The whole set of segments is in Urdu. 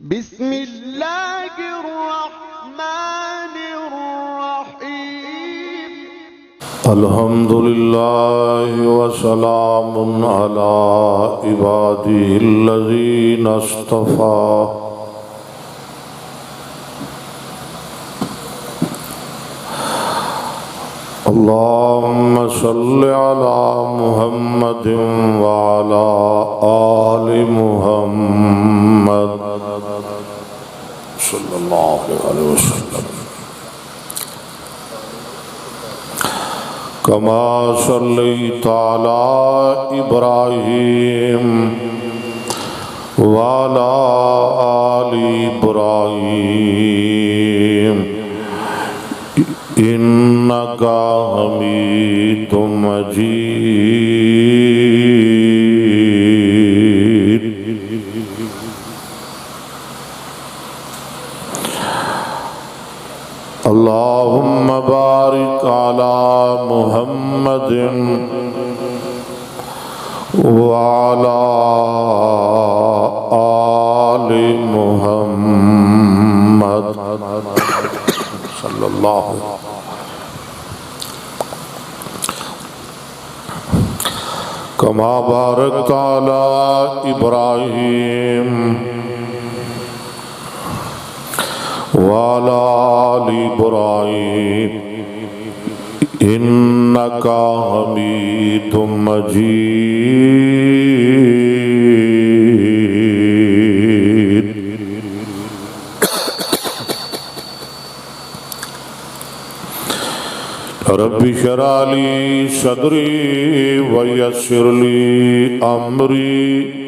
بسم اللہ الرحمن الرحیم الحمدللہ وسلام علی عبادہ الذین اصطفیٰ اللہم صل علی محمد وعلی آل محمد صلی اللہ علیہ وسلم کما صلیت علی ابراہیم وعلی آل ابراہیم انکا حمید مجید اللہم بارک علی محمد وعلی آل محمد صلی اللہ علیہ وسلم کما بارکت علی ابراہیم وعلی آل ابراہیم انکا حمید مجید رب اشرح لی صدری ویسر لی امری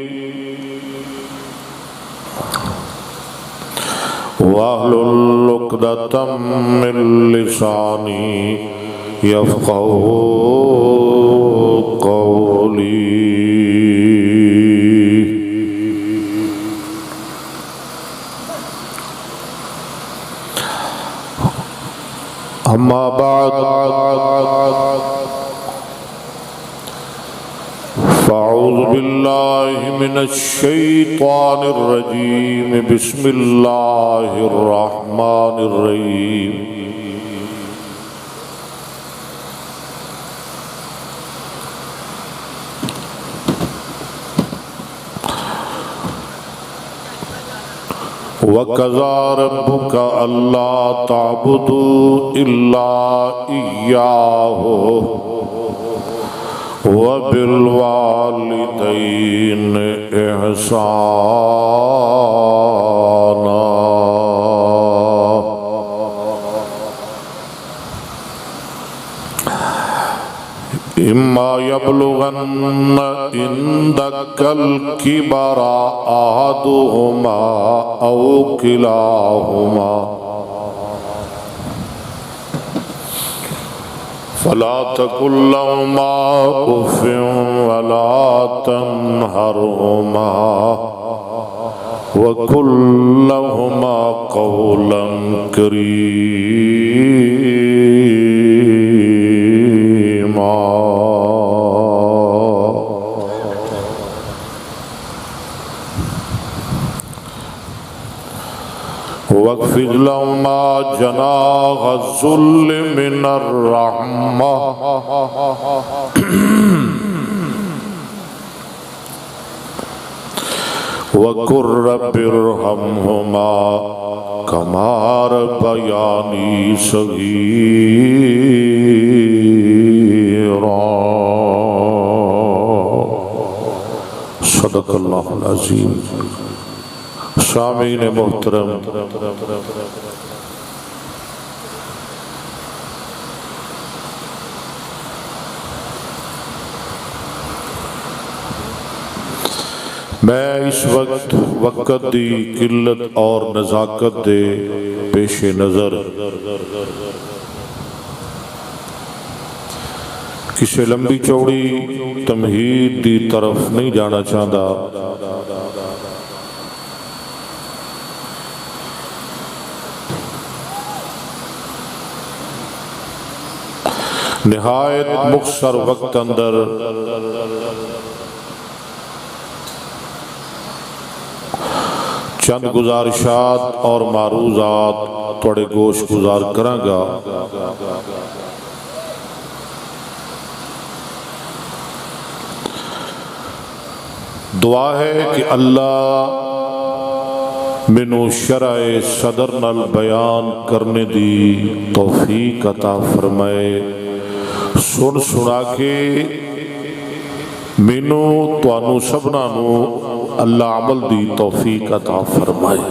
واحلل عقدۃ من لسانی یفقهوا قولی اما بعد فاعوذ باللہ من الشیطان الرجیم بسم اللہ الرحمن الرحیم وَقَضَىٰ رَبُّكَ أَلَّا تَعْبُدُوا إِلَّا إِيَّاهُ وَبِالْوَالِدَيْنِ إِحْسَانًا إِمَّا يَبْلُغَنَّ عِندَكَ الْكِبَرَ أَحَدُهُمَا أَوْ كِلَاهُمَا فَلَا تَقُل لَّهُمَا أُفٍّ وَلَا تَنْهَرْهُمَا وَقُل لَّهُمَا قَوْلًا كَرِيمًا واخفض لهما جناح الذل من الرحمة وقل رب ارحمهما كما ربياني صغيرا صدق اللہ العظیم سامعین محترم میں اس وقت دی قلت اور نزاکت دے پیش نظر کسی لمبی چوڑی تمہید دی طرف نہیں جانا چاہتا نہایت مختصر وقت اندر چند گزارشات اور معروضات تھوڑے گوش گزار کراں گا۔ دعا ہے کہ اللہ مینوں شرع صدر نال بیان کرنے دی توفیق عطا فرمائے، سن سنا کے مینوں تانوں سبنا نو اللہ عمل دی توفیق عطا فرمائے۔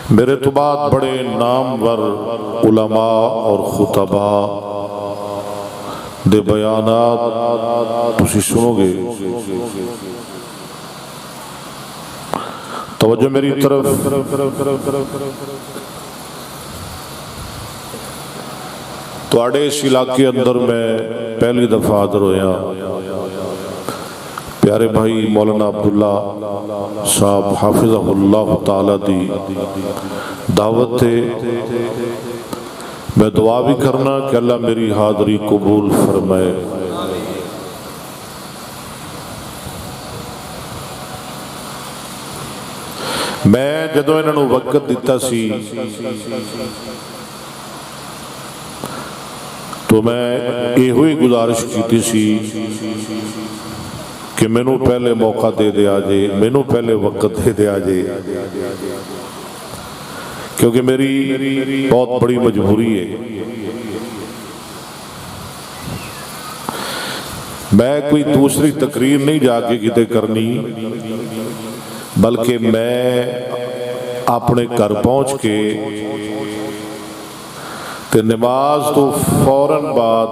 میرے تو بعد بڑے نامور علماء اور خطباء دے بیانات تسی سنو گے۔ توجہ میری طرف۔ تواڈے اس علاقے اندر میں پہلی دفعہ حاضر ہویا، پیارے بھائی مولانا عبداللہ صاحب حافظہ اللہ تعالی دی دعوت تھے۔ میں دعا بھی کرنا کہ اللہ میری حاضری قبول فرمائے۔ میں جدوں انہاں نوں وقت دیتا سی تو میں یہ ہوئی گزارش کیتی سی کہ مینوں پہلے موقع دے دیا جے، مینوں پہلے وقت دے دیا جے، کیونکہ میری بہت بڑی مجبوری ہے۔ میں کوئی دوسری تقریر نہیں جا کے کتے کرنی، بلکہ میں اپنے گھر پہنچ کے تے نماز تو فوراً بعد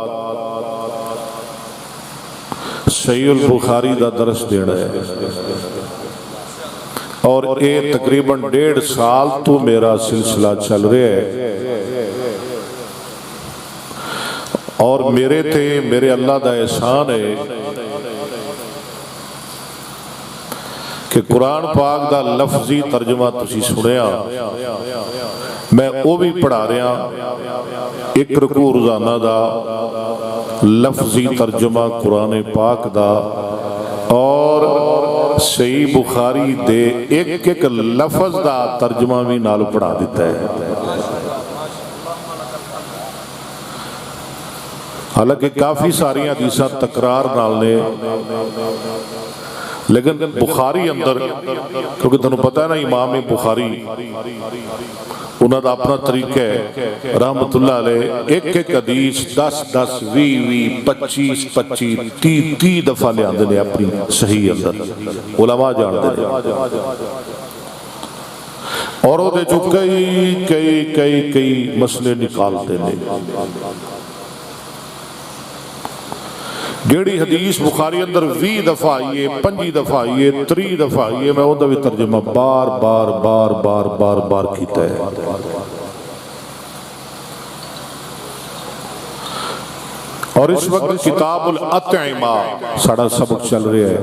صحیح البخاری دا درس دینا ہے، اور یہ تقریباً 1.5 سال تو میرا سلسلہ چل رہا ہے، اور میرے تھے میرے اللہ دا احسان ہے کہ قرآن پاک دا لفظی ترجمہ تسی سنیا، میں وہ بھی پڑھا رہا، ایک رکوع روزانہ دا لفظی ترجمہ قرآن پاک دا، اور صحیح بخاری دے ایک ایک لفظ دا ترجمہ بھی نال پڑھا دیتا ہے۔ حالانکہ کافی ساری حدیثاں تکرار نال نے، لیکن بخاری اندر، کیونکہ تنوں پتہ ہے نا امام بخاری انہاں دا اپنا طریقہ ہے رحمت اللہ علیہ، ایک ایک حدیث 10 20 25 30 دفعہ لے آندے نے اپنی صحیح اندر، علماء جاندے نے، اور وہ دے جو کئی مسئلے نکالتے نے۔ جیڑی حدیث بخاری اندر 20 دفعہ آئیے، 25 دفعہ آئیے، 30 دفعہ آئیے، میں وہ بھی ترجمہ بار کیتا ہے۔ اور اس وقت کتاب الاطعمہ ساڑھا سبق چل رہا ہے،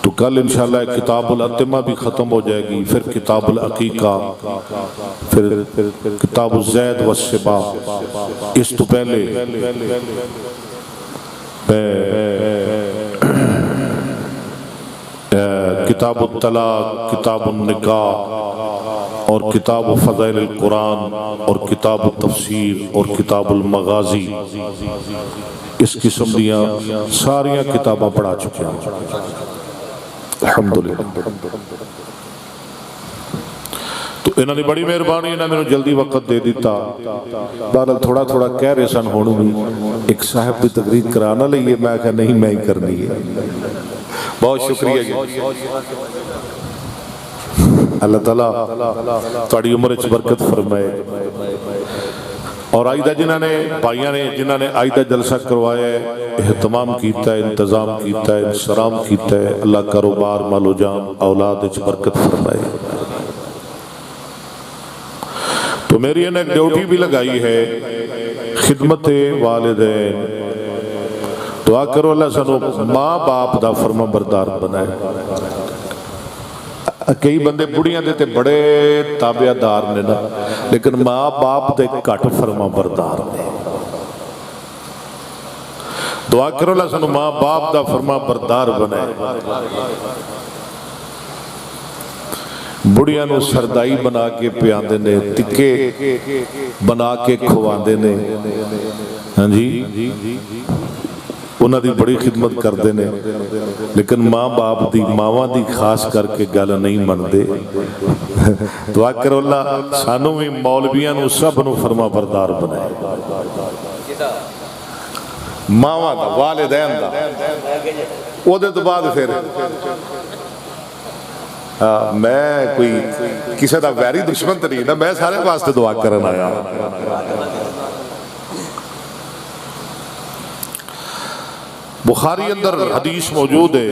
تو کل انشاءاللہ کتاب الاطعمہ بھی ختم ہو جائے گی، پھر کتاب العقیقہ، پھر کتاب الزید والسبا۔ اس تو پہلے کتاب الطلاق، کتاب النکاح، اور کتاب فضائل القرآن، اور کتاب التفسیر، اور کتاب المغازی، اس قسم دیاں ساریاں کتاباں پڑھا چکے ہیں الحمدللہ۔ تو انہوں نے بڑی مہربانی، انہوں نے جلدی وقت دے دیتا، بہرحال تھوڑا کہہ رہے سن ہونوں بھی ایک صاحب بھی تقریر کرانا لئیے، میں کہا نہیں میں ہی کرنی ہے۔ بہت شکریہ جی، اللہ تعالیٰ تھوڑی عمر اچھ برکت فرمائے۔ اور آئیدہ جنہوں نے آئیدہ جلسہ کروایا ہے، اہتمام کیتا ہے، انتظام کیتا ہے، انسرام کیتا ہے، اللہ کاروبار مال و جان اولاد اچھ برکت فرمائے۔ تو میری انہیں ایک ڈیوٹی بھی لگائی ہے، خدمت والدین۔ دعا کرو اللہ سنو ماں باپ دا فرما بردار بنائے۔ کئی بندے بڑیاں دیتے بڑے تابعہ دار نے نا، لیکن ماں باپ دے کٹ فرما بردار نے۔ دعا کرو اللہ سانو ماں باپ دا فرما بردار بنائے. بڑیاں نو سردائی بنا کے پیاندے نے، تکے بنا کے کھواندے نے، ہاں جی انہاں دی بڑی خدمت کردے نے، لیکن ماں باپ دی ماواں دی خاص کر کے گل نہیں مندے. دعا کرو اللہ سانو بھی مولویاں نو سب نو فرما بردار بنائے. ماواں دا والدین دا او دے تو بعد پھر میں کوئی کسی دا ویری دشمن تو نہیں نا، میں سارے واسطے دعا کرن آیا. بخاری اندر حدیث موجود ہے،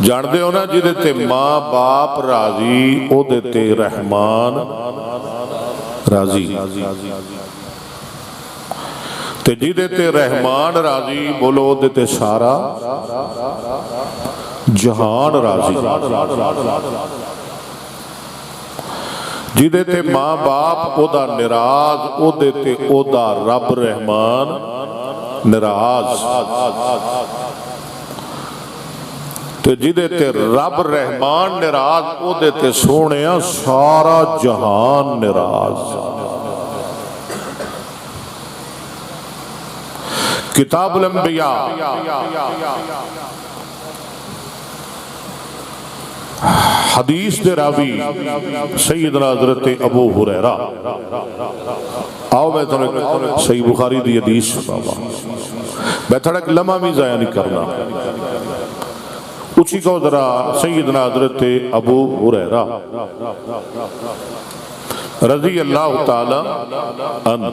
جان دے ہو نا جدے تے ماں باپ راضی او دے تے رحمان راضی، تے جدے تے رحمان راضی بولو او دے تے سارا جہان راضی. جدے تے ماں باپ او دا نراز او دے تے او دا رب رحمان نراز، تے جدے تے رب رحمان نراز او دے تے سونیا سارا جہان نراز. کتاب الانبیاء حدیث دے راوی سیدنا حضرت ابو ہریرہ. آؤ میں تھوڑا صحیح بخاری دی حدیث سناواں، میں تھوڑا ایک لمحہ بھی ضائع نہیں کرنا. اچھی کو ذرا سیدنا حضرت ابو ہریرہ رضی اللہ تعالی عنہ،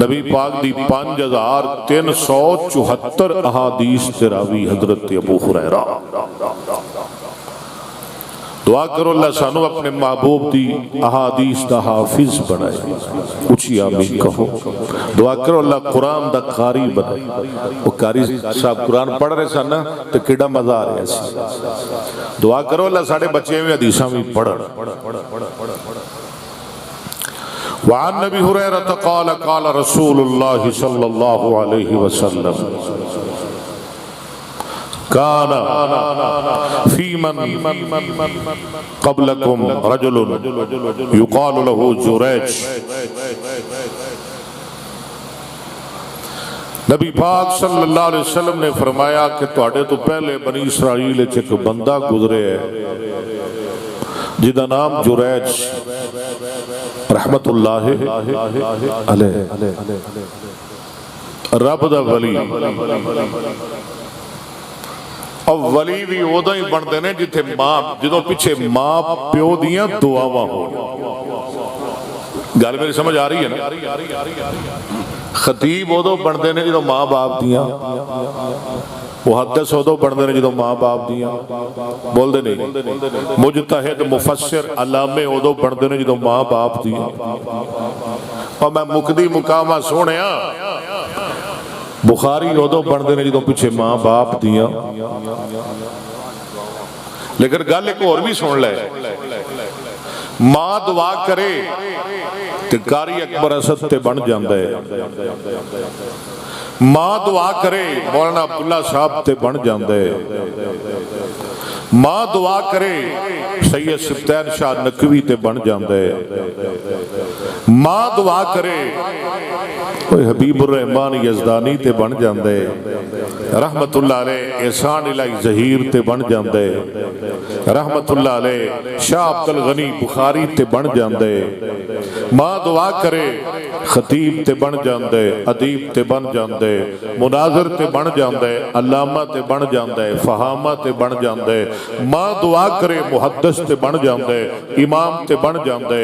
نبی پاک دی 5374 احادیث تے راوی حضرت ابو ہریرہ. دعا کرو اللہ سانو اپنے محبوب دی احادیث دا حافظ بنائے. اچھی آمین کہو. دعا کرو اللہ قرآن دا قاری بنائے. وہ قاری صاحب قرآن پڑھ رہے سن تو کیڑا مزہ آ رہا سی. دعا کرو اللہ ساڑھے بچے میں حدیثاں بھی پڑھ. وعن نبی حریرہ قال قال رسول اللہ صلی اللہ علیہ وسلم کان فی من قبلکم رجل یقال له جریج. نبی پاک صلی اللہ علیہ وسلم نے فرمایا کہ تواڈے تو پہلے بنی اسرائیل وچ ایک بندہ گزرے ہے جدا نام جریج رحمت اللہ علیہ، رب دا ولی. اور ولی بھی اودا ہی بندے نے جتھے ماں جدوں پیچھے ماں پیو دیاں دعاواں ہو. گل میری سمجھ آ رہی ہے نا؟ خطیب ادو بنتے ہیں جدو ماں باپ دیاں، محدث ادو بنتے ہیں جدو ماں باپ دیاں، بول دے نہیں، مجتہد مفسر علامے ادو بنتے ہیں جدو ماں باپ دیاں. اور میں مقدی مقامہ سونیا بخاری ادو بنتے ہیں جدو پیچھے ماں باپ دیاں. لیکن گل ایک اور بھی سن لے، ماں دعا کرے تے قاری اکبر اسد تے بن جاندے، ماں دعا کرے مولانا عبداللہ صاحب تے بن جاندے، ماں دعا کرے سید سبتین شاہ نقوی تے بن جاندے، ماں دعا کرے حبیب الرحمان یزدانی تے بن جاندے، رحمت اللہ علیہ احسان الہی ظہیر تے بن جاندے، رحمت اللہ علیہ شاہ عبدالغنی بخاری تے بن جاندے. ماں دعا کرے خطیب تے بن جاندے، ادیب تے بن جاندے، مناظر تے بن جاندے، علامہ تے بن جاندے، فہامہ تے بن جاندے. ماں دعا کرے محدث تے بن جاندے، امام تے بن جاندے.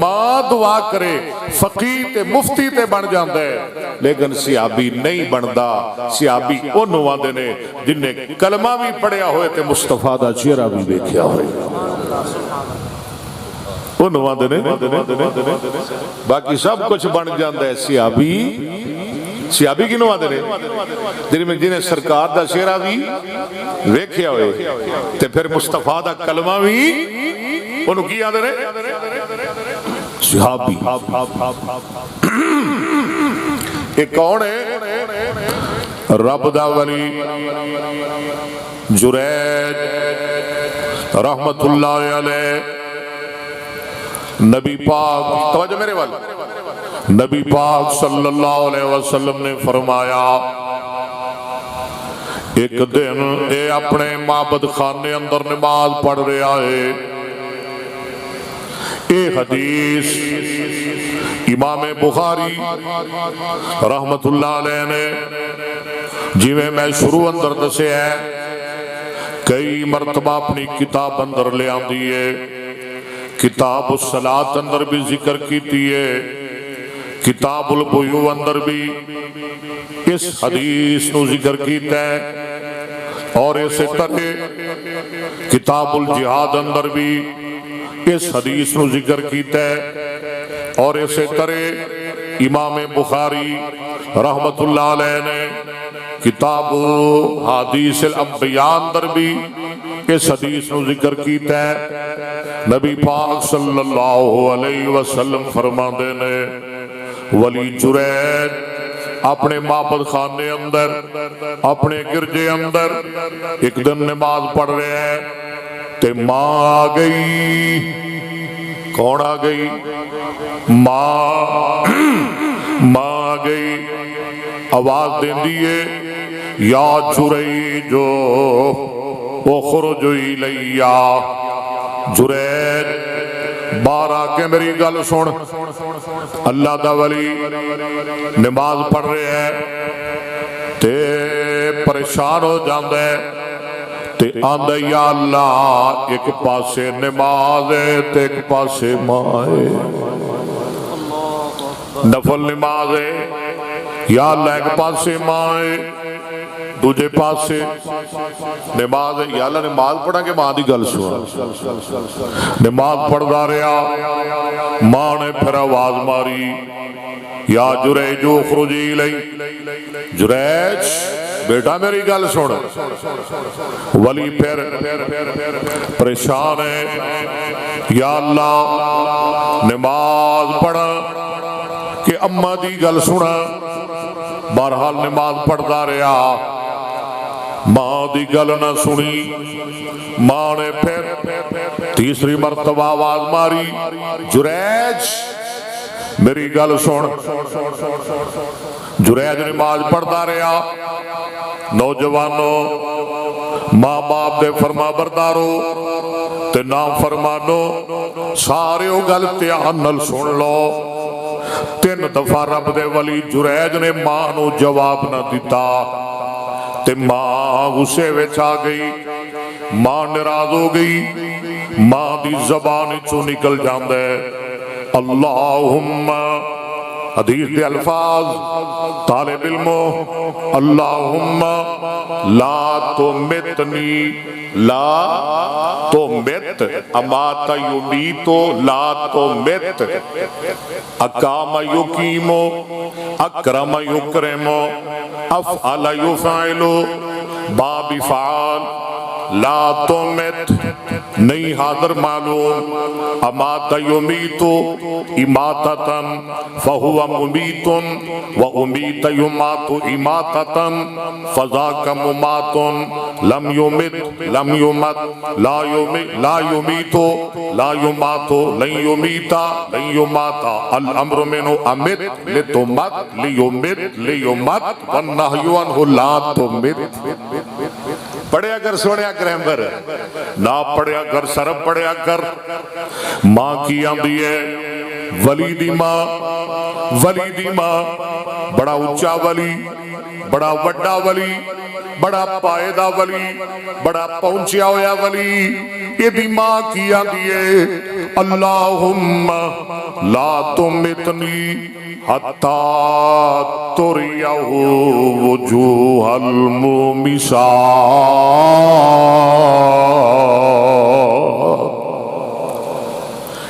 ماں دعا کرے فقیہ تے مفتی تے بن جاندے. لیکن سیابی نہیں بندا. سیابی انہوں آندے نے جن نے کلمہ بھی پڑھیا ہوئے تے مصطفیٰ دا چہرہ بھی دیکھیا ہوئے. انہوں آندے نے باقی سب کچھ بن جاندہ ہے. سیابی کنوں آندے نے جنہیں سرکار دا چہرہ بھی دیکھیا ہوئے تے پھر مصطفیٰ دا کلمہ بھی انہوں کی آندے نے صحابی یہ کون ہے؟ رب دا ولی جریج رحمت اللہ علیہ. نبی پاک توجہ میرے وال نبی پاک صلی اللہ علیہ وسلم نے فرمایا ایک دن اے اپنے معبد خانے اندر نماز پڑھ رہا ہے. اے حدیث امام بخاری رحمت اللہ علیہ نے جویں میں شروع اندر دسے ہے کئی مرتبہ اپنی کتاب اندر لے آندی ہے. کتاب الصلاۃ اندر بھی ذکر کیتی ہے, کتاب البیوع اندر بھی اس حدیث نو ذکر کیتا ہے, اور اسی طرح کتاب الجہاد اندر بھی اس حدیث نو ذکر کیتا ہے, اور اسی طرح امام بخاری رحمت اللہ علیہ نے کتاب حدیث الانبیاء اندر بھی اس حدیث نو ذکر کیتا ہے. نبی پاک صلی اللہ علیہ وسلم فرماندے نے ولی جریج اپنے معبد خانے اندر اپنے گرجے اندر ایک دن نماز پڑھ رہے ہیں تے ماں آ گئی. کون آ گئی؟ ماں آ گئی. آواز دیندی ہے یا جریج اخرج الیہ. جریج باہر آ کے میری گل سن. اللہ دا ولی نماز پڑھ رہے ہیں تے پریشان ہو جاندے ہے تے آندے یا اللہ ایک پاسے نماز ہے تے ایک پاسے ماں ہے. نفل نماز ہے یا اللہ ایک پاسے ماں ہے دوجے پاسے نماز ہے. یا اللہ نماز پڑھا کہ ماں دی گل سنا. نماز پڑھدا رہا, ماں نے پھر آواز ماری یا جریج اخرج الیہ. جریج بیٹا میری گل سن. ولی پھر پریشان ہے یا اللہ نماز پڑھا کہ اماں دی گل سنا. بہرحال نماز پڑھدا رہا, ماں دی گل نہ سنی. ماں نے پھر تیسری مرتبہ آواز ماری جریج میری گل سن. جریج نماز پڑھدا رہا. نوجوانوں ماں باپ دے فرما بردارو تے نا فرمانو سارے او گل دھیان نال سن لو. 3 دفعہ رب دے ولی جریج نے ماں نو جواب نہ دیتا تے ماں غصے وچ آ گئی. ماں ناراض ہو گئی. ماں دی زبان چوں نکل جاندا ہے اللہم. حدیث دے الفاظ طالب علمو اللہم لا تمتنی لا تمت امات یمیتو لا تمت اقام یقیمو اکرم یکرمو افعل یفعلو باب فعال لا تمت نہیں حاضر معلوم. امات یمیتو اماتتن فہو ممیتن و امیت یمات اماتتن فذاک مماتن لم یمت لم یمت لا یمیتو لا یماتو لن یمیتا لن یماتا الامر منو امت لتمت لیمت لیمت والنہی عنہ لا تمت. پڑھیا کر سونیا گرامر نہ پڑھیا کر سرب پڑھیا کر. ماں کی آندی ہے ولی دی ماں. ولی دی ماں بڑا اونچا ولی, بڑا وڈا ولی, بڑا پائیدہ ولی, بڑا پہنچیا ہویا ولی. یہ دی ماں کی آندی ہے اللہم لا تمتنی حتی تریہ وجوہ المومسات.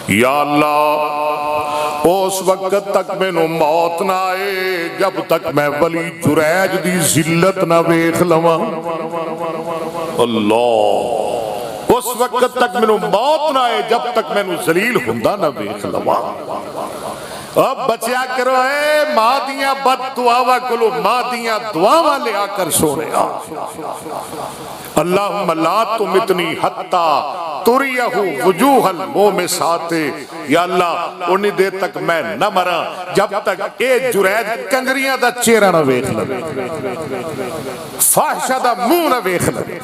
یا اللہ اس وقت تک میں نو موت نہ آئے جب تک میں ولی جریج دی ذلت نہ ویکھ لواں. اللہ اس وقت تک مینوں موت نہ آئے جب تک مینوں ذلیل ہوندا نہ ویکھ لواں۔ اب بچیا کرو اے ماں دیاں بد دعاواں کولو ماں دیاں دعاواں لے آ کر سونے اللہم لا تمتنی حتی تریہ وجوہ المومسات، یا اللہ انہی دیر تک میں نہ مرا جب تک اے جرید کنگریاں دا چہرہ نہ ویکھ لے، فاحشہ دا منہ نہ ویکھ لے۔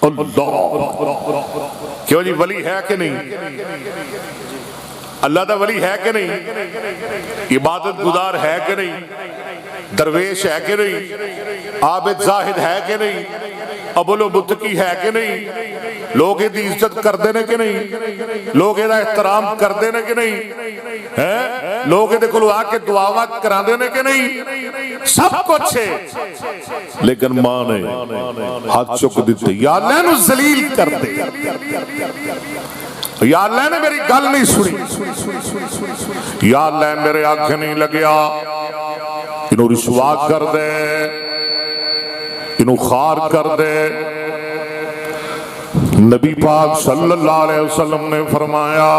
اللہ کیوں جی ولی ہے کہ نہیں؟ اللہ دا ولی ہے کہ نہیں؟ عبادت گزار ہے کہ نہیں؟ درویش ہے کہ نہیں؟ عابد زاہد ہے کہ نہیں؟ ابول و متقی ہے کہ نہیں؟ لوگ دی عزت کر دینے کہ نہیں؟ لوگ دا احترام کر دینے کہ نہیں؟ لوگ دے کلو آ کے دعاواں کرا دینے کہ نہیں؟ سب کچھ ہے، لیکن ماں نے ہاتھ چک دیتے، یا اللہ نو ذلیل کر دے، یا اللہ نے میری گل نہیں سنی، یا اللہ میرے آنکھ نہیں لگیا، انہوں رسوا کر دے، انہوں خار کر دے۔ نبی پاک صلی اللہ علیہ وسلم نے فرمایا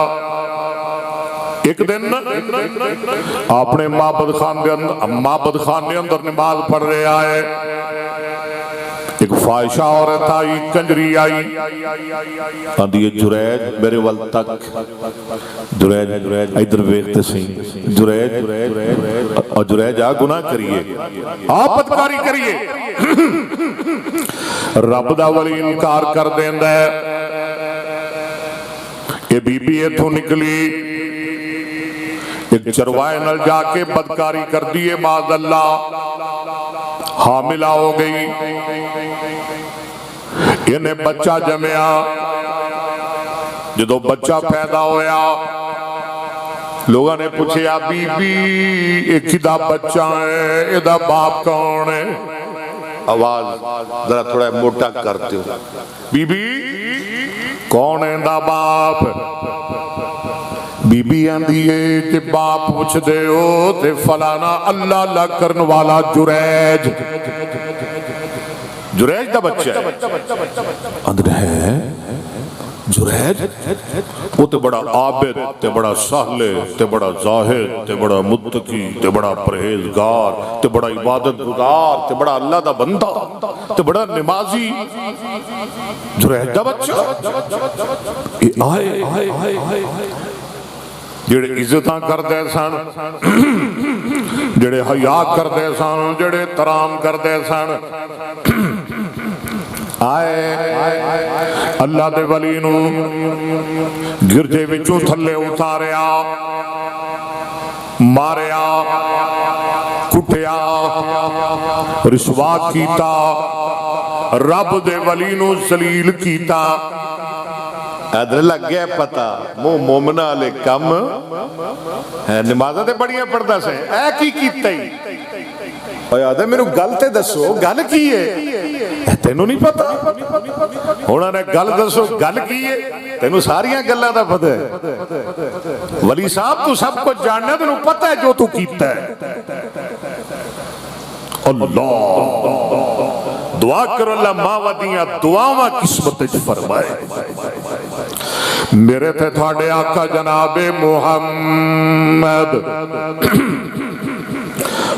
ایک دن اپنے معبد خانے اندر نماز پڑھ رہے آئے، ایک فائشہ عورت آئی، کنجری آئی، آندھی جرید میرے ول تک، جرید ادھر ویکھتے سی، جرید اور جرید آ گناہ کریے، آپ بدکاری کریے، رب دا ولی انکار کر دیندا ہے۔ یہ بی بی ایتھوں نکلی، ایک چروائے نال جا کے بدکاری کر دیے، معاذ اللہ، حاملہ ہو گئی، انہیں بچہ جمعیا، جدو بچہ پیدا ہویا لوگوں نے پوچھیا بی بی ایک ہی دا بچہ ہے، یہ دا باپ کون ہے؟ آواز ذرا تھوڑا موٹا کرتے ہو، بی بی کون ہے دا باپ؟ بی بی آندھیے تے باپ پوچھ دے ہو تے فلانا اللہ اللہ کرن والا جریج، جریج دا بچہ ہے، اندر ہے جریج، وہ تے بڑا عابد تے بڑا سہلے تے بڑا زاہد تے بڑا متقی تے بڑا پرہیزگار تے بڑا عبادت گزار تے بڑا اللہ دا بندہ تے بڑا نمازی، جریج دا بچہ آئے جڑے عزتاں کر دے سن، جڑے حیا کر دے سن، جڑے احترام کر دے سن، آئے اللہ دے ولی نو گرجے وچوں تھلے اتاریا، ماریا، کٹیا، رسوا کیتا، رب دے ولی نو ذلیل کیتا۔ ادھر لگ گیا پتا منہ مومنہ علیہ کم نمازہ تے بڑیاں پڑھدا سے اے کی کیتا ہی اور یاد ہے میرے گل تے دسو گل کی ہے تینوں نہیں پتا، انہوں نے گل دسو گل کی ہے، تینوں ساریاں گلاں دا پتہ ہے، ولی صاحب تو سب کچھ جاننا تینوں پتہ ہے جو تو کیتا ہے۔ اللہ دعا کرو اللہ ماں ودیاں دعاواں قسمت وچ فرمائے۔ میرے تے تھوڑے آقا جناب محمد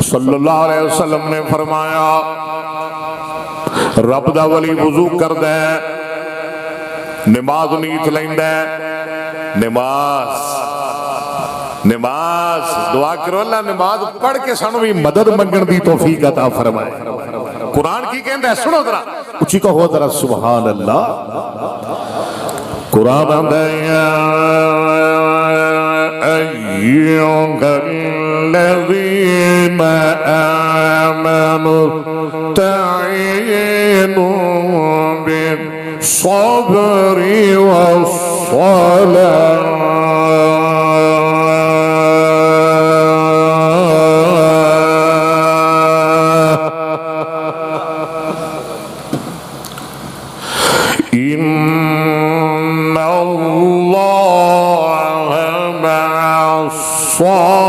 صلی اللہ علیہ وسلم نے فرمایا رب دا ولی وضو کر دے، نماز نیت لیندے، نماز دعا کرو اللہ نماز پڑھ کے سانو بھی مدد منگن دی توفیق عطا فرمائے۔ قرآن کی کہندہ ہے سنو ذرا اچھی کہو ذرا سبحان اللہ۔ قرآن آندہ ایوہ الذین آمنوا تعینوا بالصبر والصلاة إن الله مع الصابرين۔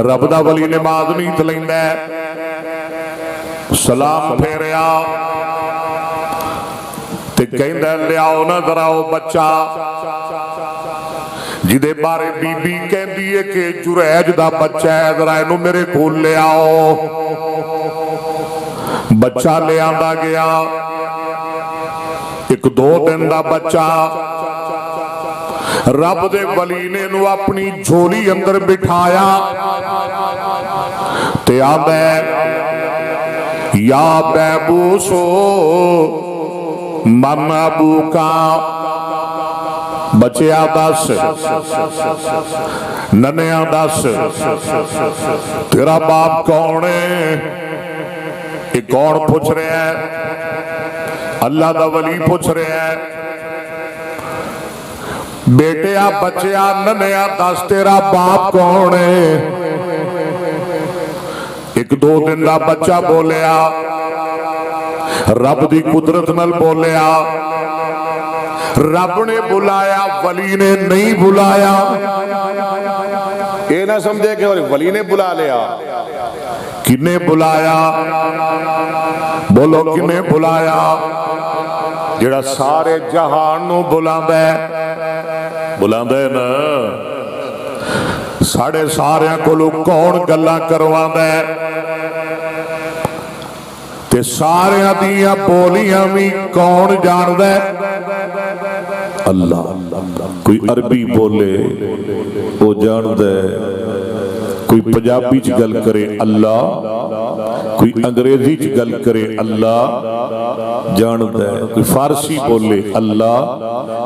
رب دا ولی نماز نہیں تلیندا ہے، سلام پھیریا تے کہندا لیاؤ نہ ذرا او بچہ جدے بارے بی بی کہندی ہے کہ جریج دا بچہ ہے، ذرا اینو میرے کول لے آؤ۔ بچہ لے آندا گیا، ایک دو دن دا بچہ، رب دے ولی نے نو اپنی جھولی اندر بٹھایا تے آندا ہے یا بیبوسو من ابو کا، بچیا دس، ننیا دس تیرا باپ کون ہے؟ یہ کون پوچھ رہے ہیں؟ اللہ دا ولی پوچھ رہے ہیں، بیٹیا بچیا ننیا دس تیرا باپ کون ہے؟ ایک دو دن دا بچہ بولیا، رب دی قدرت نال بولیا، رب نے بلایا ولی نے نہیں بلایا۔ یہ نہ سمجھے کہ ولی نے بلا لیا، کنے بلایا؟ بولو کنے بلایا؟ جڑا سارے جہان نو بلاندا ہے، بلاندا ہے نا، ساڑھے سارے کو لوگ کون گلاں کرواندا ہے تے سارے دیاں بولیاں بھی کون جاندا ہے؟ اللہ۔ کوئی عربی بولے وہ جاندا ہے، کوئی پنجابی چ گل کرے اللہ، کوئی انگریزی چ گل کرے اللہ جاندا ہے، کوئی فارسی بولے اللہ،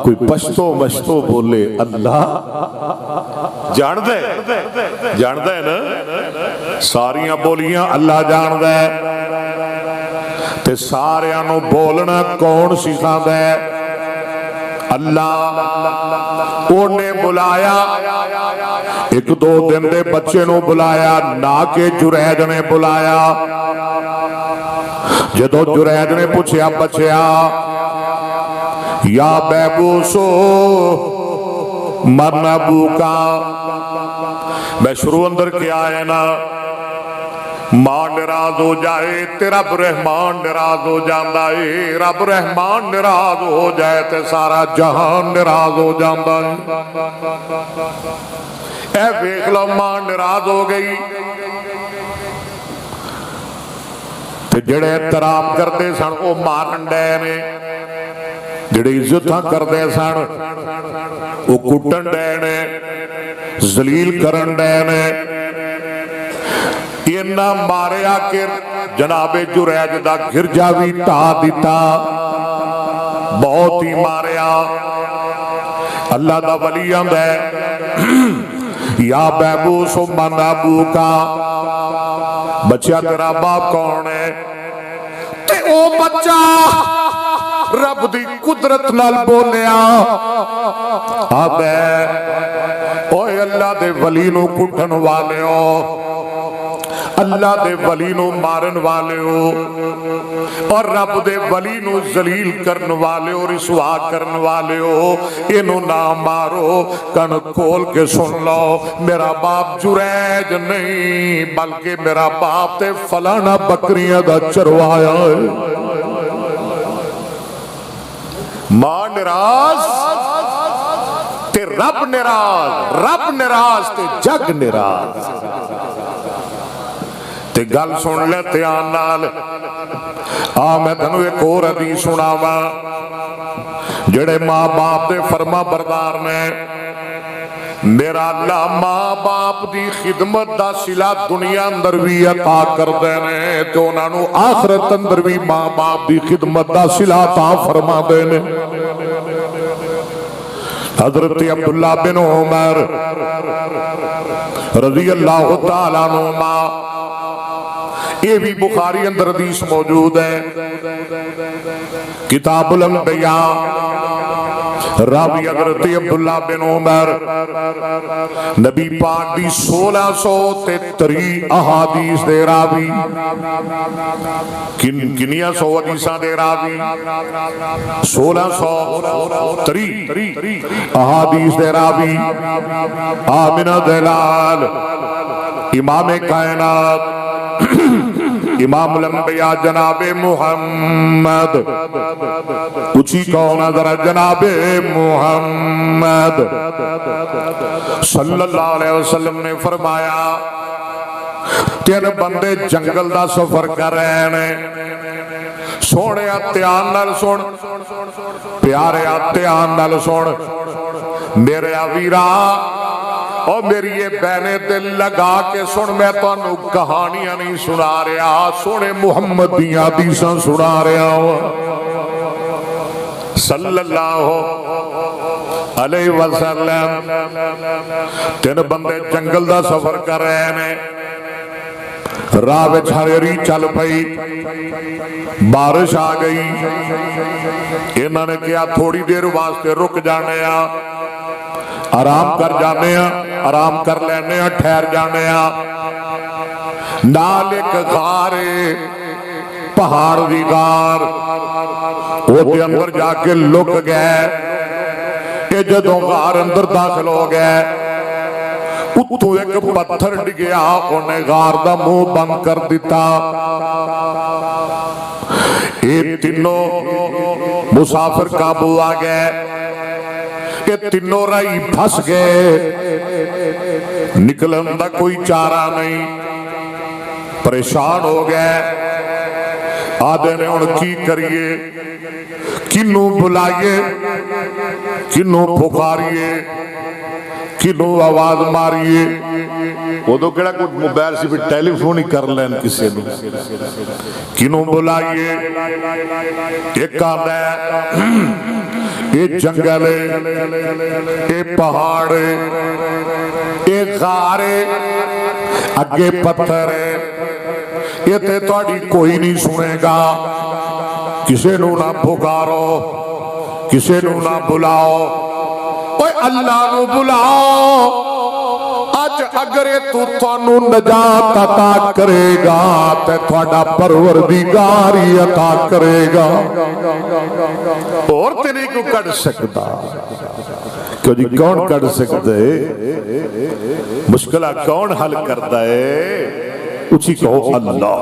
کوئی پشتو مشتو بولے اللہ جاندا ہے، جاندا ہے نا، ساریاں بولیاں اللہ جاندا ہے تے ساریاں نو بولنا کون سکھاندا ہے؟ اللہ۔ اونے بلایا، ایک دو دن دے بچے نو بلایا، نہ کہ جریج نے بلایا۔ جدو جریج نے پوچھیا بچیا یا بیبوسو من ابو کا، میں شروع اندر کیا ہے نا، ماں ناراض ہو جائے تے رب رحمان ناراض ہو جاندا ہے، رب رحمان ناراض ہو جائے تے سارا جہان ناراض ہو جاندا ہے۔ اے ویکھ لو ماں ناراض ہو گئی تے جڑے احترام کردے سن او مارن ڈے نے، جڑے عزتاں کردے سن او کٹن ڈے نے، ذلیل کرن ڈے نے۔ اینا ماریا کہ جناب جریج دا گرجا بھی ٹا دیتا، بہت ہی ماریا۔ اللہ دا ولی آندا ہے یا بیبوس من ابو کا، بچہ تیرا باپ کون ہے؟ تے او بچہ رب دی قدرت نال بولیا، آبے اوے اللہ دے ولی نو کٹن والے ہو، اللہ دے ولی نو مارن والے ہو، اور رب دے ولی نو ذلیل کرن والے ہو، رسوا کرن والے ہو، انہوں نہ مارو۔ کن کھول کے سن لو، میرا باپ جریج نہیں بلکہ میرا باپ تے فلانا بکریاں دا چروایا ہے۔ ماں ناراض تے رب ناراض، رب ناراض تے جگ ناراض۔ تے گل سن لے دھیان نال، میں تینوں ایک اور حدیث سناواں۔ جڑے ماں باپ دے فرما بردار نے، میرا اللہ ماں باپ دی خدمت دا صلہ دنیا اندر بھی عطا کر دینے تے انہاں نوں آخرت اندر بھی ماں باپ دی خدمت دا صلہ عطا فرما دینے۔ حضرت عبداللہ بن عمر رضی اللہ تعالیٰ عنہما، یہ بھی بخاری اندر حدیث موجود ہے، کتاب الانبیاء، راوی حضرت عبداللہ بن عمر، نبی پاک دی 1633 احادیث دے راوی، کنیا سو حدیثاں دے راوی، 1633 احادیث دے راوی، آمنہ دلال امام کائنات امام الانبیاء جناب محمد، اچھی کون ذرا جناب محمد صلی اللہ علیہ وسلم نے فرمایا 3 بندے جنگل دا سفر کر رہے ہیں، سونے دھیان نال سن، پیارے دھیان نال سن میرے ویرا، اور میری یہ بہنے دل لگا کے سن، میں تانوں کہانیاں نہیں سنا رہا، سونے محمد دیاں حدیثاں سنا رہا ہوں صلی اللہ علیہ وسلم۔ 3 بندے جنگل دا سفر کر رہے ہیں، راہ وچ ہریری چل پئی، بارش آ گئی، انہوں نے کیا تھوڑی دیر واسطے رک جانے ہاں، آرام کر جانے ہاں، آرام کر لینے ہاں، ٹھہر جانے ہاں۔ نال ایک غارے پہاڑ دی غار، وہ دے اندر جا کے لک گئے، کہ جدوں غار اندر داخل ہو گئے، اتو ایک پتھر ڈگیا، انہیں غار دا منہ بند کر دیتا۔ یہ تینوں مسافر قابو آ گئے، کہ تینوں رائی پھنس گئے، نکلن دا کوئی چارہ نہیں، پریشان ہو گئے۔ آدھے نے ان کی کریے، کنوں بلائیے، کنوں پکاریے، کنوں آواز ماریے، وہ تو کہڑا کچھ موبائل سے بھی ٹیلی فون ہی کر لین کسی نے، کنوں بلائیے۔ ایک آدھا ہے یہ جنگل ہے، یہ پہاڑ ہے، یہ غار ہے، اگے پتھر ہے، یہ تے تہاڈی کوئی نہیں سنے گا، کسے نو نہ پکارو، کسے نو نہ بلاؤ، اوے اللہ نو بلاؤ، اج اگر تو تانوں نجات عطا کرے گا تے تہاڈا پروردگار ہی عطا کرے گا، اور تے نہیں کو کڈ سکدا۔ کیوں جی کون کڈ سکدا ہے؟ مشکلہ کون حل کردا ہے؟ اچھی کہو اللہ،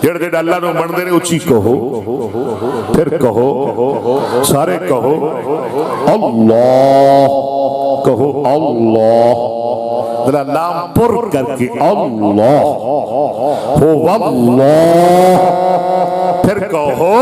جڑ جڑ اللہ نو من دے اچھی کہو، پھر کہو، سارے کہو اللہ، کہو اللہ، ذرا نام پر کر کے اللہ ہو واللہ، پھر کہو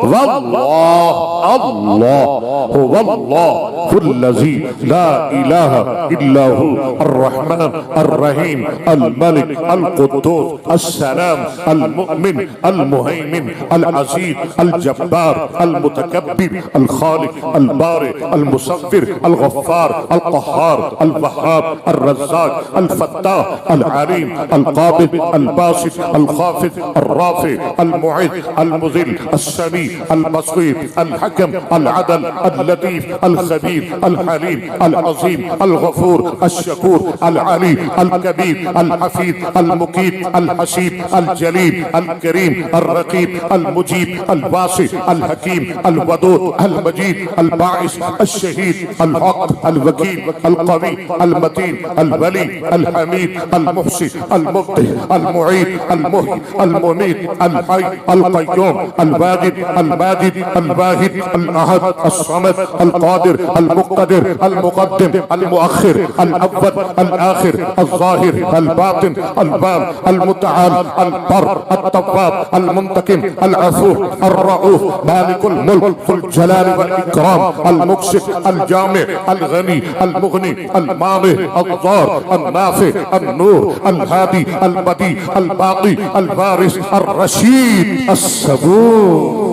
واللہ، اللہ هو الله الذي لا إله إلا هو الرحمن الرحيم الملك القدوس السلام المؤمن المهيمن العزيز الجبار المتكبر الخالق البارئ المصور الغفار القهار الوهاب الرزاق الفتاح العليم القابض الباسط الخافض الرافع المعز المذل السميع البصير الحكم العدل اللطيف الخبير الحليم العظيم الغفور الشكور العلي الكبير الحفيظ المقيت الحسيب الجليل الكريم الرقيب المجيب الواسع الحكيم الودود المجيد الباعث الشهيد الحق الوكيل القوي المتين الولي الحميد المحسن المبدع المعيد المحيي المميت الحي القيوم الواجد الماجد الواحد الأحد الصمد القادر المقتدر المقدم المؤخر الأول الآخر الظاهر الباطن الباب المتعال البر التواب المنتقم العفو الرؤوف مالك الملك ذو الجلال والإكرام المكسب الجامع الغني المغني المانع الضار النافع النور الهادي البديع الباقي الوارث الرشيد الصبور۔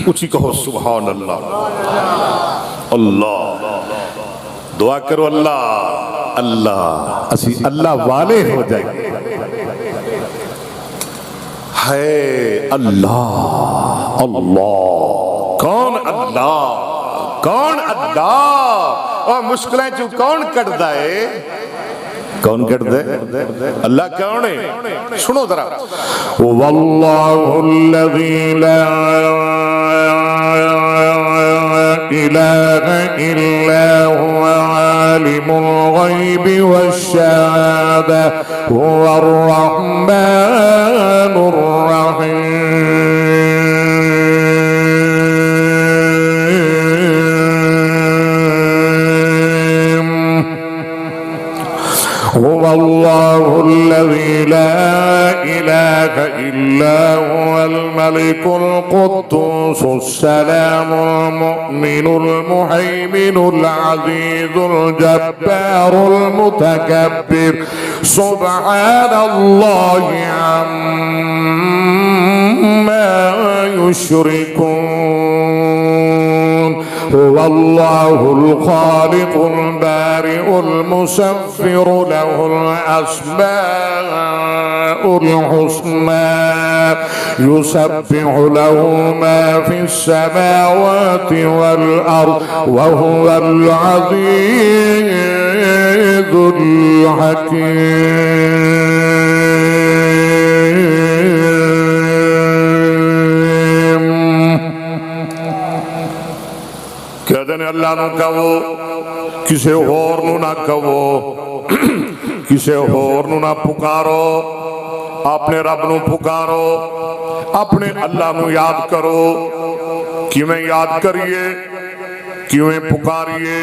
اچھی کہو سبحان اللہ، اللہ، دعا کرو اللہ، اللہ، اسی اللہ والے ہو جائیں۔ ہے اللہ، اللہ، کون اللہ، کون اللہ، اور مشکلیں جو کون کٹدا ہے؟ کون کر دے؟ اللہ کون ہے؟ سنو ذرا، واللہ الذی لا الہ الا هو عالم الغيب والشهادة هو الرحمن الرحيم هو الله الذي لا إله إلا هو الملك القدوس السلام المؤمن المهيمن العزيز الجبار المتكبر سبحان الله عما يشركون هو الله الخالق البارئ المصور له الأسماء الحسنى يسبح له ما في السماوات والأرض وهو العزيز الحكيم کہتے ہیں اللہ نو کہو کسے اور نو نہ کہو کسے اور نو نہ پکارو اپنے رب نو پکارو اپنے اللہ نو یاد کرو کیویں یاد کریے کیویں پکاریے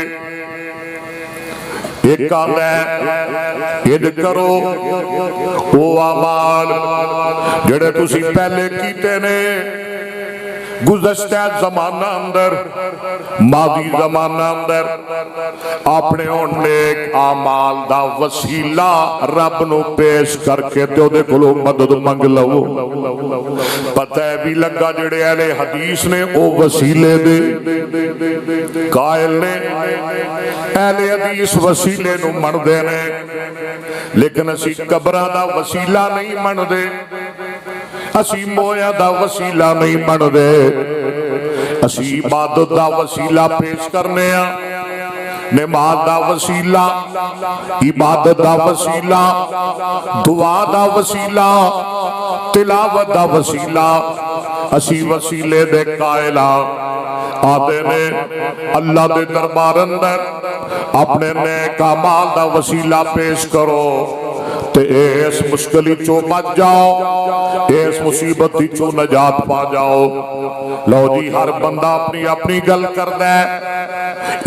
ایک کال ہے یہ کرو او اعمال جڑے تسی پہلے کیتے نے گزشتہ زمانہ اندر ماضی زمانہ اندر اپنے ان نیک اعمال دا وسیلہ رب نو پیش کر کے تے دے کولوں مدد منگ لو پتہ بھی لگا جڑے اہل حدیث نے او وسیلے دے قائل نے اہل حدیث وسیلے نو من دے نے لیکن اسی قبراں دا وسیلہ نہیں من دے اسی مویا دا وسیلہ نہیں من دے اسی عبادت دا وسیلہ پیش کرنے ہیں نماز دا وسیلہ عبادت دا وسیلہ دعا دا وسیلہ تلاوت دا وسیلہ اسی وسیلے دے قائلہ آدھے نے اللہ دے دربار اندر اپنے نیک اعمال دا وسیلہ پیش کرو تے اس مشکلی چو بچ جاؤ اس مصیبتی چو نجات پا جاؤ لو جی ہر بندہ اپنی اپنی گل کر دے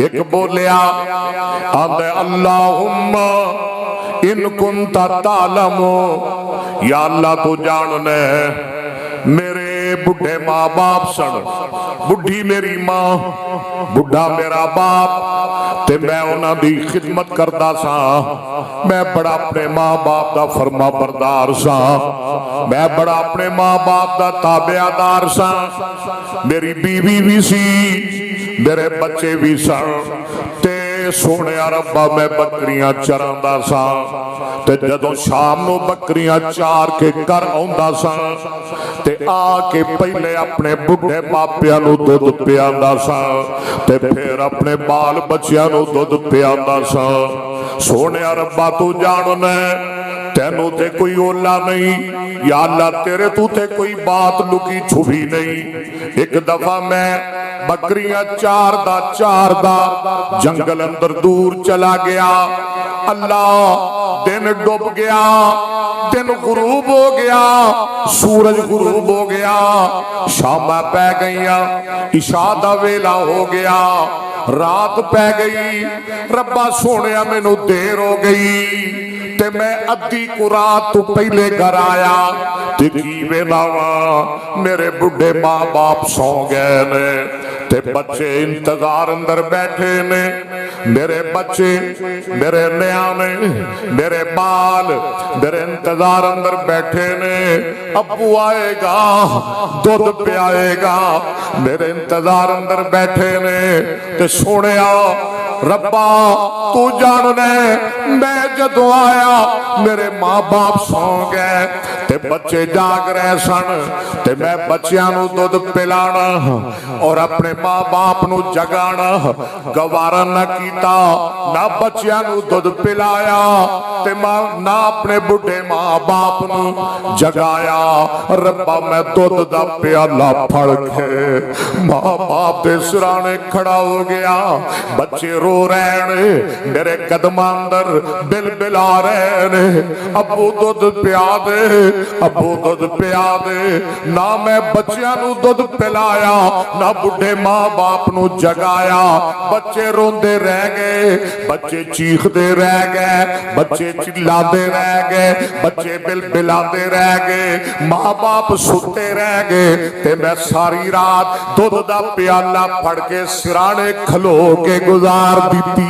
ایک بولیا آدھے اللہم ان کنت تعلم یا اللہ تو جاننے میرے بڑھے ماں باپ سن بڑھی میری ماں بڑھا میرا باپ تے میں انہاں دی خدمت کردہ سا میں بڑا اپنے ماں باپ دا فرما بردار سا میں بڑا اپنے ماں باپ دا تابعدار سا میری بیوی بھی سی میرے بچے بھی سن تے سونے ربا میں بکریاں چراندا سا تے جدوں شام نو بکریاں چار کے کر آوندا سا تے آ کے پہلے اپنے بڑھے ماپیاں نو دودھ پیاندا سا تے پھر اپنے بال بچیاں نو دودھ پیاندا سا سونے ربا تو جاننا تینوں تے کوئی اولا نہیں یا اللہ تیرے تو تے کوئی بات لکی چھپی نہیں ایک دفعہ میں بکریاں چار دا جنگل اندر دور چلا گیا اللہ دن ڈوب گیا دن غروب ہو گیا سورج غروب ہو گیا شامہ پہ گئیاں عشاء دا ویلا ہو گیا رات پہ گئی ربا سونیا میں نو دیر ہو گئی تے میں ادھی کو رات تو پہلے گھر آیا تے کی ویلاوا میرے بڑھے ماں باپ سو گئے نے تے بچے انتظار اندر بیٹھے نے میرے بچے میرے نیانے میرے بال میرے انتظار اندر بیٹھے نے ابو آئے گا دودھ پہ آئے گا میرے انتظار اندر بیٹھے نے تے سونیا ربا تو جاننے میں جدو آیا میرے ماں باپ سو گئے تے بچے جاگ رہے سن تے میں بچیاں نو دودھ پلانا اور اپنے ماں باپ نو جگانا گوارا نہ کی کیتا نہ بچیاں نو دودھ پلایا تے نہ اپنے بڑھے ماں باپ نو جگایا ربا میں دودھ دا پیالہ پھڑ کے ماں باپ دے سرانے کھڑا ہو گیا بچے رو رہے نے میرے قدم اندر بل بلا رہے نے ابو دودھ پیا دے ابو دودھ پیا دے نہ میں بچیاں نو دودھ پلایا نہ بڑھے ماں باپ نو جگایا بچے روندے رہ گئے بچے چیخ دے رہ گئے بچے چلا دے رہ گئے بچے بل بلا دے رہ گئے ماں باپ سوتے رہ گئے تے میں ساری رات دودھ دا پیالہ پھڑ کے سرانے کھلو کے گزار دیتی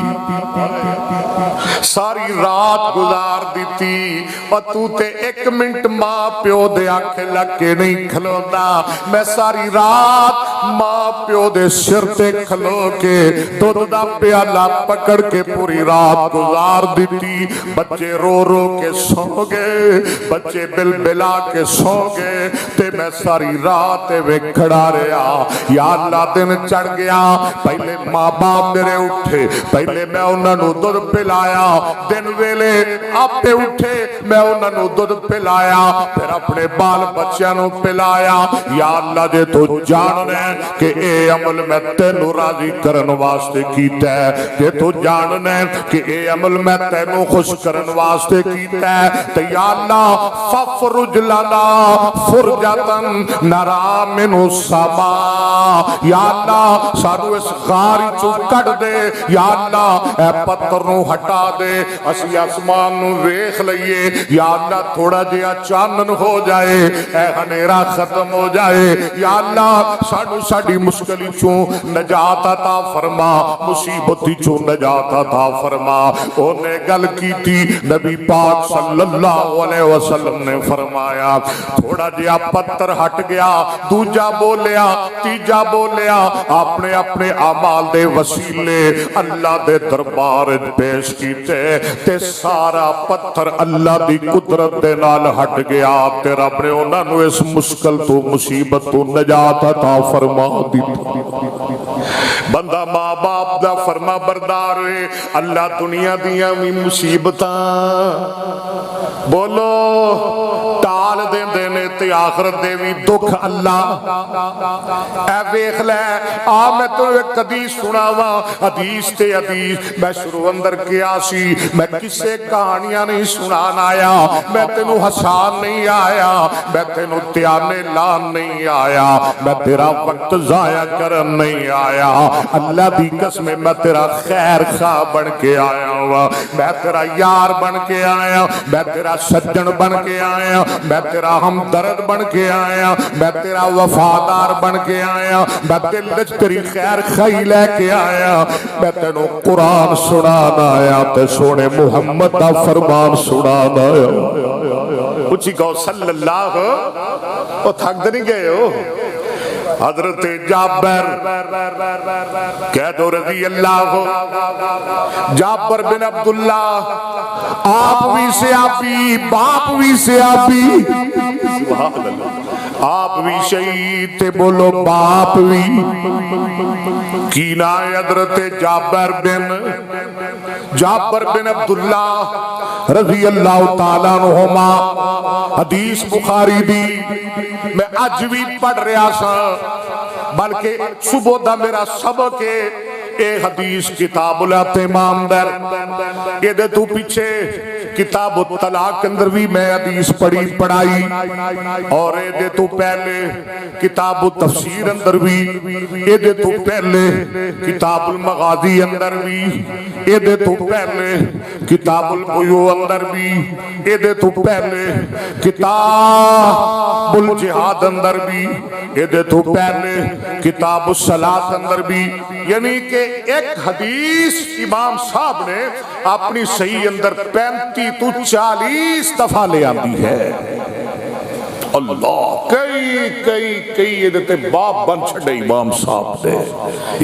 ساری رات گزار دیتی اور تو تے ایک منٹ ماں پیو دے آنکھیں لگ کے نہیں کھلوتا میں ساری رات ماں پیو دے سر تے کھلو کے دودھ دا پیالہ پکڑ کے پوری رات گزار دیتی بچے رو رو کے سو گئے بچے بل بلا کے سو گئے تے میں ساری رات وے کھڑا رہا یا اللہ دن چڑھ گیا پہلے ماں باپ میرے اٹھے پہلے میں انہوں نے دودھ پلایا دن ویلے آپ پہ اٹھے میں انہوں نے دودھ پلایا پھر اپنے بال بچیاں نو پلایا یا اللہ دے تو جاننے کہ اے عمل میں تینو راضی کرن واسطے کیتا ہے کہ تو جاننے کہ اے عمل میں تینو خوش کرن واسطے کیتا ہے تو یا اللہ ففرج لنا فرجتن نرا منو سما یا اللہ سانو اس غاری چو کٹ دے یا اللہ اے پتر نو ہٹا دے اسی آسمان نو ویکھ لئیے یا اللہ تھوڑا جیا چانن ہو جائے اے ہنیرا ختم ہو جائے یا اللہ سانو ساڑی مشکلی چوں نجات عطا فرما مصیبتی چوں نجات عطا فرما انہیں گل کی تھی نبی پاک صلی اللہ علیہ وسلم نے فرمایا تھوڑا جیا پتر ہٹ گیا دوجا بولیا تیجا بولیا اپنے اپنے اعمال دے وسیلے اللہ دے دربار پیش کیتے تے سارا پتھر اللہ دی قدرت دے نال ہٹ گیا تے رب نے انہاں نو اس مشکل تو مصیبت تو نجات عطا فرما دی بندہ ماں باپ دا فرما بردار ہوئے اللہ دنیا دیاں بھی مصیبتاں بولو ٹال دے دینے تے آخرت دے بھی دکھ اللہ اے ویکھ لے آ میں تو ایک حدیث سناواں حدیث تے حدیث میں شروع اندر کیا سی میں کسے کہانیاں نہیں سنان آیا میں تینو حسان نہیں آیا میں تینو تیانے لان نہیں آیا میں تیرا وقت ضائع کرن نہیں آیا اللہ دی قسم میں تیرا خیر خواہ بن کے آیا ہوا میں تیرا یار بن کے آیا میں تیرا سجن بن کے آیا میں تیرا ہمدرد بن کے آیا میں تیرا وفادار بن کے آیا میں دل وچ تیری خیر خواہی لے کے آیا میں تینو قرآن سنان آیا تے سونے محمد دا فرمان سنان آیا اچھی کہو صلی اللہ وہ تھک دے نہیں گئے ہو حضرت جابر کہہ دو رضی اللہ جابر بن عبداللہ آپ بھی سے آپی باپ بھی سے آپی سبحان اللہ آپ بھی شہید تے بولو باپ بھی کی نائے حضرت جابر بن عبداللہ رضی اللہ تعالیٰ عنہما حدیث بخاری دی میں آج بھی پڑھ رہا سا بلکہ صبح دا میرا سبق ہے اے حدیث کتاب الاعتمام در یہ دے تو پیچھے کتاب الطلاق اندر بھی میں حدیث پڑھائی اور یہ دے تو پہلے کتاب التفسیر اندر بھی یہ دے تو پہلے کتاب المغازی اندر بھی یہ دے تو پہلے کتاب البیوع اندر بھی یہ دے تو پہلے کتاب الجہاد اندر بھی یہ دے تو پہلے کتاب الصلاۃ اندر بھی یعنی کہ ایک حدیث امام صاحب نے اپنی صحیح اندر 35 تو 40 دفعہ لے آتی ہے اللہ کئی یہ دیتے باپ بن چھڑے امام صاحب دے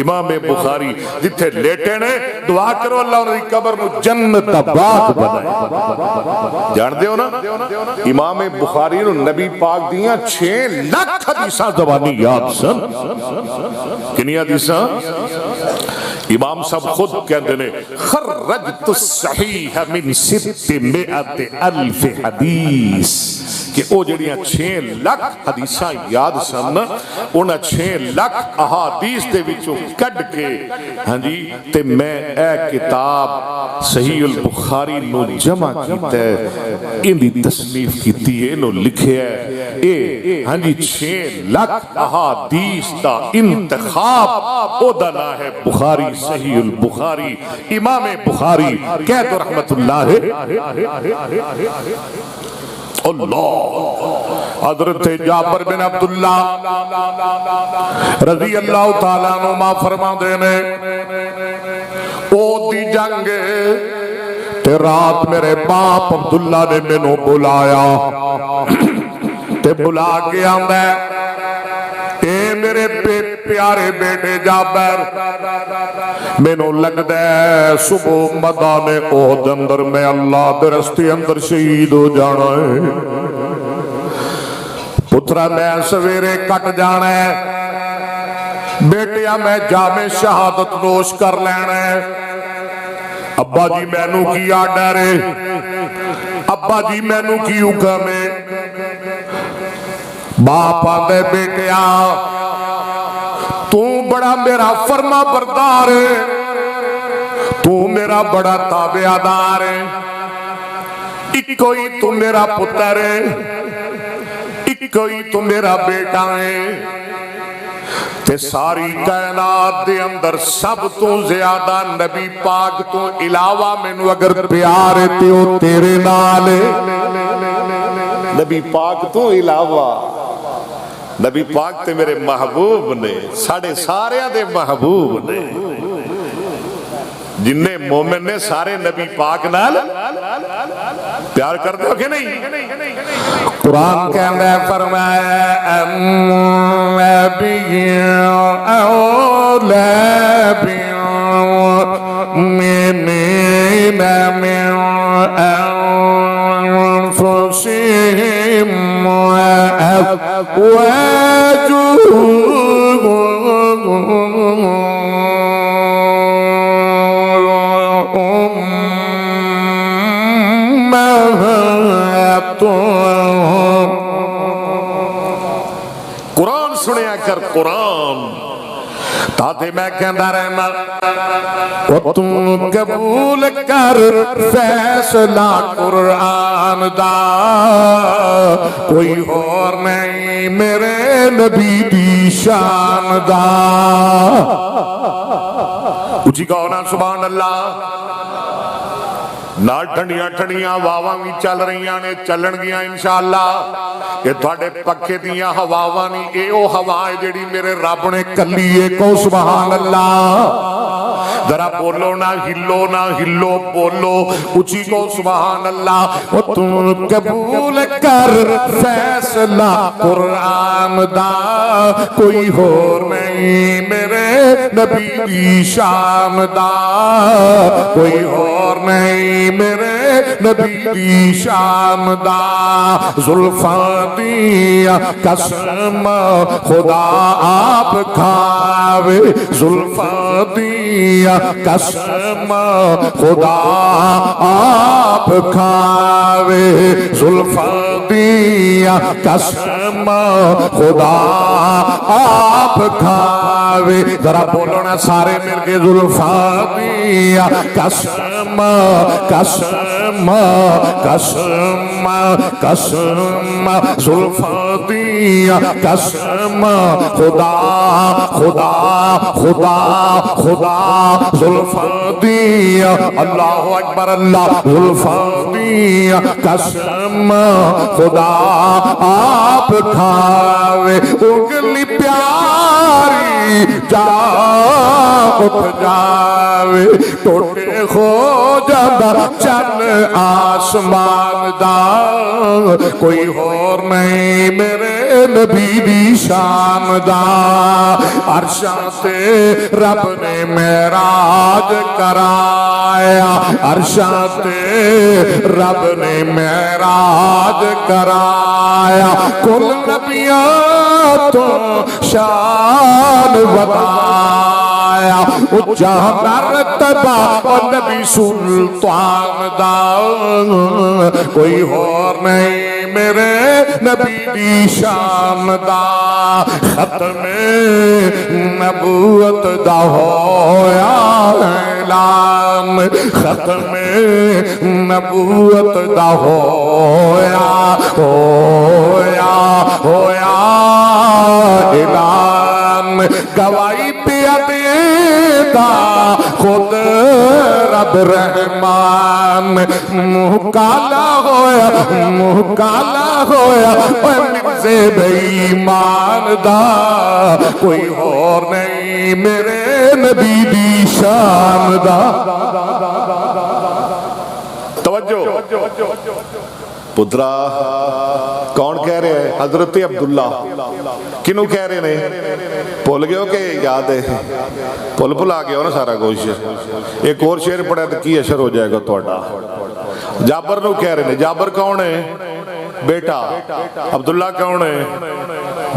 امام بخاری جتھے لیٹے نے دعا کرو اللہ انہوں نے قبر میں جنت باغ بنائے جان دے ہو نا امام بخاری نے نبی پاک دیاں 6 لاکھ حدیثاں زبانی یاد سن کنی حدیثاں امام صاحب خود کہندے نے خرجت الصحیح من 600,000 حدیث کہ او جڑیاں 6 لاکھ حدیثاں یاد سن انہاں 6 لاکھ احادیث دے وچوں کڈ کے ہاں جی تے میں اے کتاب صحیح البخاری نو جمع کیتا ہے ان دی تصنیف کیتی ہے انہوں لکھیا ہے اے ہاں جی 6 لاکھ احادیث دا انتخاب او دا نام ہے بخاری صحیح البخاری امام بخاری کہہ دو رحمت اللہ اللہ حضرت جابر بن عبداللہ رضی اللہ تعالیٰ عنہ فرما دینے او دی جنگ تے رات میرے باپ عبداللہ نے مینوں بلایا تے بلا کے آندا اے میرے پیارے بیٹے جابر مینوں لگدا ہے صبح میدان احد اندر میں اللہ دے رستے اندر شہید ہو جانا ہے پترا میں سویرے کٹ جانا ہے بیٹیا میں جامِ شہادت نوش کر لینا ہے ابا جی مینوں کی آرڈر ہے ابا جی مینوں کی حکم ہے باپ آدھے بیٹیا تو بڑا میرا فرما بردار ہے تو میرا بڑا تابعدار ہے ایک کوئی تو میرا پتر ہے ایک کوئی تو میرا بیٹا ہے تے ساری کائنات دے اندر سب تو زیادہ نبی پاک تو علاوہ مینوں اگر پیار ہے تے او تیرے نال ہے نبی پاک تو علاوہ نبی پاک تے میرے محبوب نے ساڑھے سارے دے محبوب نے جننے مومن نے سارے نبی پاک نال پیار کر دے ہو کہ نہیں قرآن کے اندر فرمایا اولا قرآن سنیا کر قرآن تاتے میں کہندہ رہنا اور تم قبول کر فیصلہ قرآن دا کوئی اور نہیں میرے نبی دی شان دا اچھی کہو نا سبحان اللہ نال ٹھنڈیاں ٹھنڈیاں واواں بھی چل رہیاں نے چلن گیاں انشاءاللہ یہ تھوڑے پکے دیاں ہواواں نہیں اے او ہوا ہے جڑی میرے رب نے کلی ہے کو سبحان اللہ ذرا بولو نہ ہلو بولو اچھی کو سبحان اللہ وہ تم قبول کر فیصلہ قرآن دا کوئی اور نہیں میرے نبی دی شان دا کوئی اور نہیں میرے نبی دی شان دا زلفاں دیا قسم خدا آپ کھاوے زلفاں دیا قسم خدا آپ کھاوے زلفاں دیا قسم خدا آپ کھاوے ذرا بولو نا سارے مل کے زلفاں دیا قسم قسم قسم قسم زلفاں دیا قسم خدا خدا خدا خدا زلفاں دیا اللہ اکبر اللہ زلفاں دیا قسم خدا آپ کھاوے اگلی پیاری جا اٹھ جاوے ٹوٹے ہو جاندہ چن آسمان دا کوئی اور نہیں میرے نبی دی شان دا عرشاں تے رب نے معراج کرایا عرشاں تے رب نے معراج کرایا کل نبیوں تو شان بتایا جہاں مرتبہ نبی سلطان دا کوئی اور نہیں میرے نبی دی شان دا ختم نبوت دا ہویا اعلان ختم نبوت دا ہویا اعلان گواہی پیا دیتا خود رب رحمان منہ کالا ہویا مرزے بے ایمان دا کوئی اور نہیں میرے نبی دی شان دا توجہ پترا کون کہہ رہے ہیں حضرت عبداللہ کنوں کہہ رہے ہیں بھول گئے ہو کہ یاد ہے بھول آ گیا ہو نا سارا کچھ ایک اور شعر پڑھا تو کی اثر ہو جائے گا تھوڑا جابر نو کہہ رہے ہیں جابر کون ہے بیٹا عبداللہ کون ہے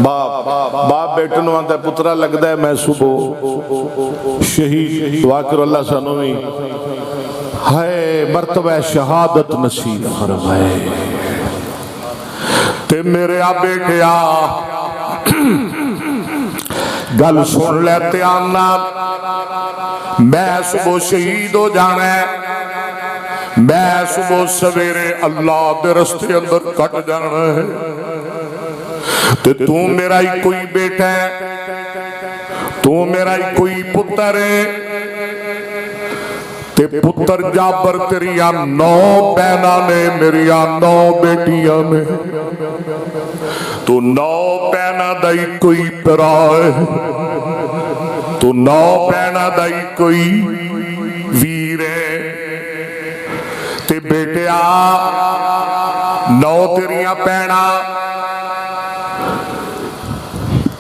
باپ بیٹے نو آندا ہے پترا لگدا ہے میں صبح شہید دعا کرو اللہ سانو بھی ہائے مرتبہ شہادت نصیب فرمائے تے میرے بیٹے گل سن لیتے آنا میں صبح شہید ہو جانا ہے میں صبح سویرے اللہ دے رستے اندر کٹ جانا ہے تے تو میرا ہی کوئی بیٹا ہے تو میرا ہی کوئی پتر ہے تے پتر جابر تیریاں 9 بہناں نے میریاں 9 بیٹیاں نے تو 9 بہناں دا ہی کوئی پرا ہے تو 9 بہناں دا ہی کوئی ویر ہے تے بیٹیا 9 تیریاں بہناں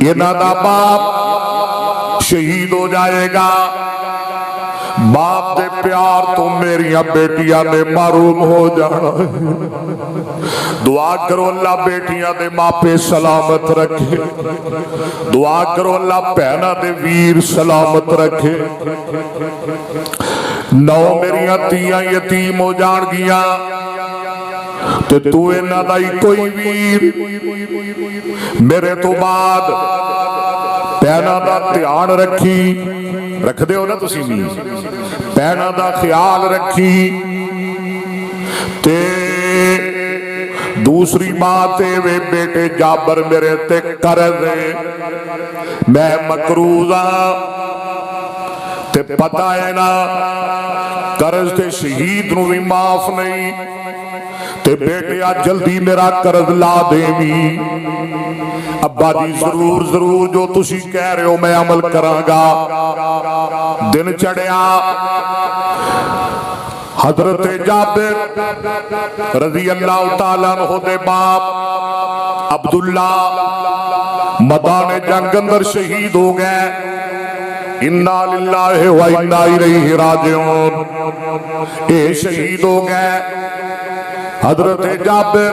انہاں دا باپ شہید ہو جائے گا باپ دے پیار تو میریاں بیٹیاں دے معروم ہو جانا دعا کرو اللہ بیٹیاں دے ماپے سلامت رکھے دعا کرو اللہ بہناں دے ویر سلامت رکھے 9 میریاں تیاں یتیم ہو جان گیا تو انہاں دا ہی کوئی ویر میرے تو بعد بہناں دا دھیان رکھی رکھ دے ہو نا تسی بھی بہناں دا خیال رکھی تے دوسری بات ہے وے بیٹے جابر میرے تے قرض ہے میں مقروض ہاں تے پتہ ہے نا قرض تے شہید نو بھی معاف نہیں تے بیٹیا جلدی میرا قرض لا دیوی ابا جی ضرور جو تسی کہہ رہے ہو میں عمل کراں گا دن چڑھیا حضرت جابر رضی اللہ تعالیٰ عنہ دے باپ عبداللہ میدان جنگ اندر شہید ہو گئے انا للہ و انا الیہ راجعون اے شہید ہو گئے حضرت جابر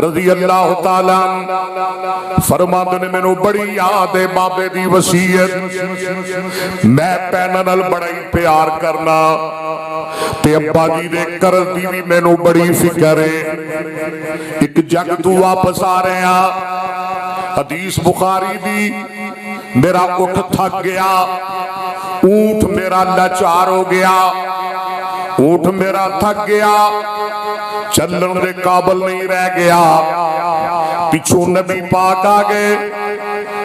رضی اللہ تعالیٰ فرماتے نے میں نو بڑی یاد ہے بابے دی وصیت میں پہنن نال بڑا ہی پیار کرنا تے ابا جی دے قرض دی بھی میں نو بڑی فکر ہے ایک جنگ تو واپس آ رہے ہیں حدیث بخاری دی میرا اٹھ تھک گیا اونٹ میرا لاچار ہو گیا اونٹ میرا تھک گیا چلن دے قابل نہیں رہ گیا پچھو نبی پاک آگے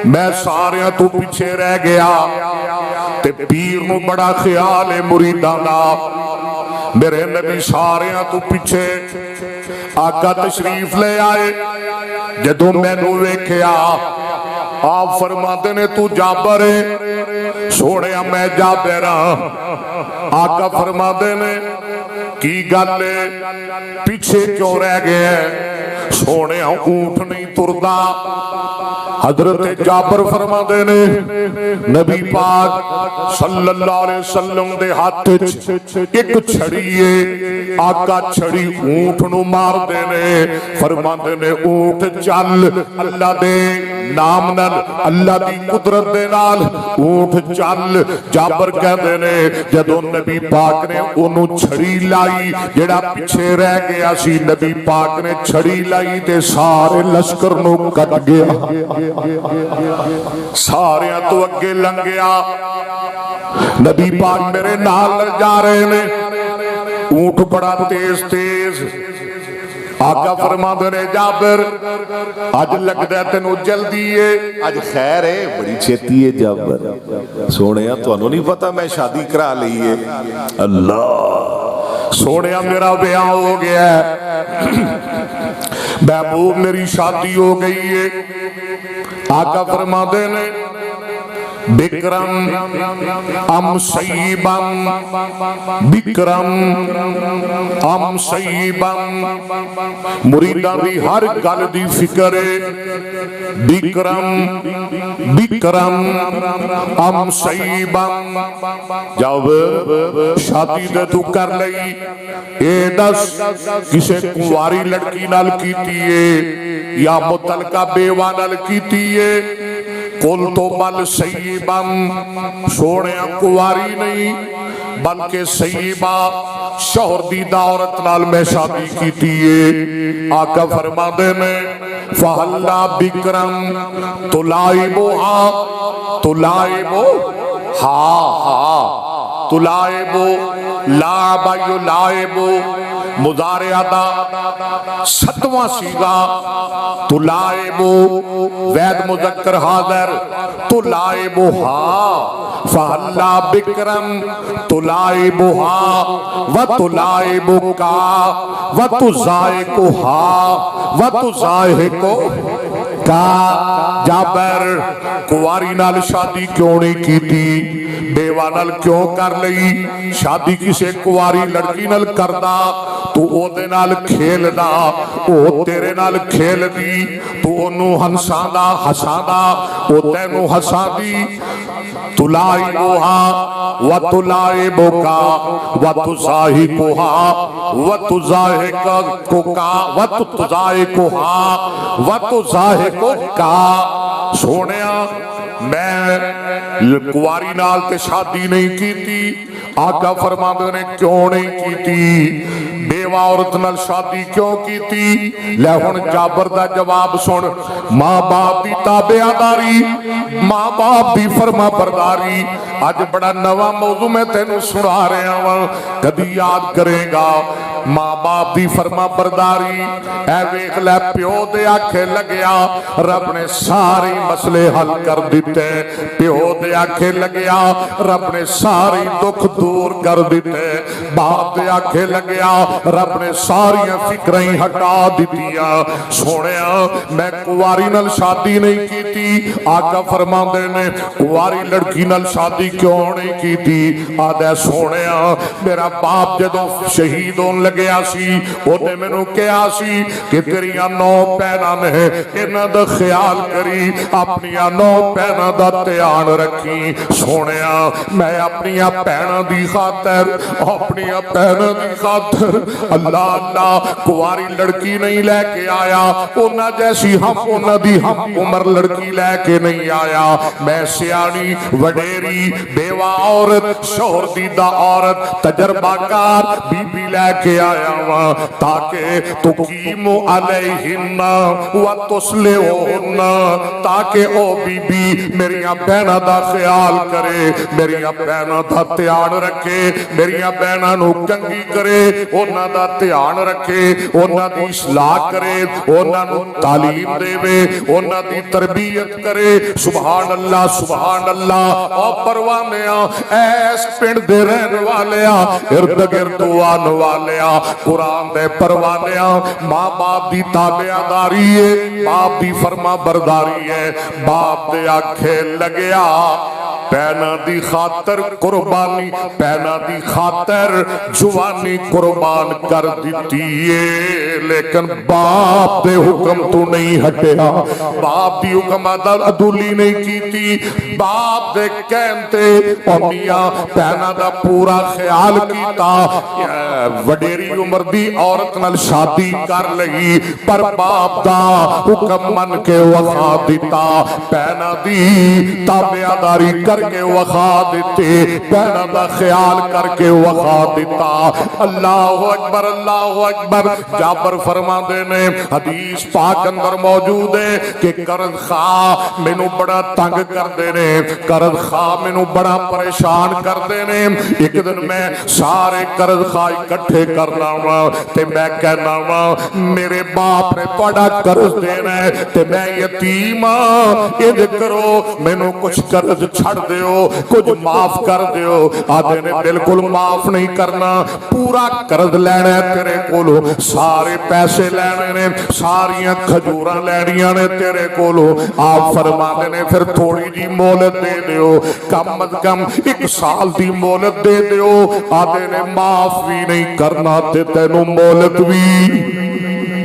میں ساریاں تو پیچھے رہ گیا تے پیر نو بڑا خیال ہے مریدانا میرے نبی ساریاں تو پیچھے آقا تشریف لے آئے جدو میں نو ویکھیا آپ فرماتے نے تو جابر ہے سوڑے میں جابر ہاں آقا فرماتے نے کی گلے پیچھے کیوں رہ گئے سونے اونٹ نہیں تردا حضرت جابر فرماندے نے نبی پاک صلی اللہ علیہ وسلم دے ہاتھ ایک چھڑی ہے، آقا چھڑی اونٹ نو مار دے نے، فرماندے نے اونٹ چل اللہ دے نام نال، اللہ دی قدرت دے نال اونٹ چل۔ جابر کہندے نے جدوں نبی پاک نے اونوں چھڑی لائی، جڑا پیچھے رہ گیا سی نبی پاک نے چھڑی لائی تے سارے لشکر نو کٹ گیا، سارے تو اگے لنگیا۔ نبی پاک میرے نال جا رہے نے، اونٹ بڑا تیز تیز۔ آقا فرماندے نے جابر اج لگدا ہے تینوں جلدی ہے، اج خیر ہے بڑی چھیتی ہے جابر۔ سونیا تانوں نہیں پتا میں شادی کرا لئی ہے؟ اللہ سونیا میرا بیاہ ہو گیا ہے، محبوب میری شادی ہو گئی ہے۔ آقا فرماندے نے بکرم ام سیبم، بکرم ام سیبم، مریداں دی ہر گل دی فکر ہے، بکرم بکرم ام سیبم۔ جب شادی دے تو کر لئی، اے دس کسے کنواری لڑکی نال کیتی ہے یا متعلقہ بیوہ نال کیتی ہے؟ کل تو بل سیبم، سوڑیاں کواری نہیں بلکہ سیبہ شوہر دیدہ عورت نال میں شادی کیتی ہے۔ آقا فرماندے نے فہلا بکرم تلائبوہا، تلائبو ہاں تلائبو لعب یلائبو، مضارع دا ستواں صیغہ تلائبو، وید مذکر حاضر تلائبوہا، فہلا بکرم تلائبوہا وتلائبوکا وتزائقوہا وتزائقوکا۔ جابر کواری نال شادی کیوں نہیں کیتی؟ بیوہ نال کیوں کر لئی؟ شادی کسے کواری لڑکی نال کردا تو او دے نال کھیلدا، او تیرے نال کھیل دی، تو انہوں ہنساندا ہساندا، او تینوں ہساندی۔ تلائبوہا وتلائبوکا وتزائقوہا وتزائقوکا وتزائقوہا وتزائقوکا۔ سونیا میں کواری نال تے شادی نہیں کیتی۔ آقا فرماندے نے کیوں نہیں کیتی؟ بیوہ عورت نال شادی کیوں کیتی؟ لے ہن جابر دا جواب سن۔ ماں باپ دی تابعداری، ماں باپ دی فرما برداری۔ آج بڑا نواں موضوع میں تینوں سنا رہا ہوں، کبھی یاد کرے گا۔ ماں باپ دی فرما برداری، اے ویکھ لے پیو دے آکھے لگیا رب نے ساری مسئلے حل کر دیتے، پیو دے آکھے لگیا رب نے ساری دکھ دور کر دیتے، باپ دے آکھے لگیا رب نے ساری فکریں ہٹا دیتیا۔ سونیا میں کواری نال شادی نہیں کیتی۔ آقا فرماندے نے کواری لڑکی نال شادی کیوں نہیں کیتی؟ آدھے سونیا میرا باپ جدوں شہید ہون لگیا سی، انہیں میں نو کیا سی کہ تیریاں 9 پیناں نے انہاں دا خیال کری، اپنیاں 9 پیناں دا دھیان رکھی۔ سونیا میں اپنیاں پیناں دی خاطر، اپنیاں پیناں دی خاطر اللہ اللہ کواری لڑکی نہیں لے کے آیا، انہاں جیسی انہاں دی ہم عمر لڑکی لے کے نہیں آیا۔ میں سیانی وڈیری بیوہ عورت، شوہر دیدہ عورت، تجربہ کار بی بی لے کے آیا ہوا تاکہ تقیمو علیہن وتسلہن، تاکہ او بی بی میریاں بہناں دا خیال کرے، میریاں بہناں دا دھیان رکھے، میریاں بہناں نو کنگی کرے، انہاں دا دھیان رکھے، انہاں دی اصلاح کرے، انہاں نو تعلیم دے وے، انہاں دی تربیت کرے۔ سبحان اللہ سبحان اللہ۔ او پروانیاں ایس پنڈ دے رہن والیاں، ارد گرد آن والیاں، قرآن دے پروانیاں، ماں باپ دی تابعداری ہے، باپ دی فرما برداری ہے۔ باپ دے آکھے لگیا پینا دی خاطر قربانی، پینا دی خاطر جوانی قربان کر دیتی ہے، لیکن باپ دے حکم تو نہیں ہٹیا، باپ دی حکم عدولی نہیں کیتی، باپ دے کہنتے امیاں پینا دا پورا خیال کیتا، وڈیری عمر دی عورت نال شادی کر لئی، پر باپ دا حکم من کے وفا دیتا، پینا دی تابعداری کر کے وفا دیتے، پینا دا خیال کر کے وفا دیتا۔ اللہ اکبر اللہ اکبر۔ جابر فرما دینے حدیث پاک اندر موجود ہے کہ قرض خواہ میں نو بڑا تنگ کر دینے، قرض خواہ میں نو بڑا پریشان کر دینے۔ ایک دن میں سارے قرض خواہ اکٹھے کرنا ہوا تے میں کہنا ہوا میرے باپ نے توڑا قرض دینا ہے تے میں یتیم اید کرو میں نو کچھ قرض چھڑ دیو، کچھ معاف کر دیو۔ آدھے نے بالکل معاف نہیں کرنا، پورا قرض لینا ہے تیرے کولو، سارے پیسے لینے نے، ساریاں کھجوراں لینیاں نے تیرے کولو۔ آپ فرما دینے پھر تھوڑی جی مہلت دے دیو، کم از کم 1 سال دی مہلت دے دیو۔ آدھے نے معاف بھی نہیں کرنا تے تینوں مہلت بھی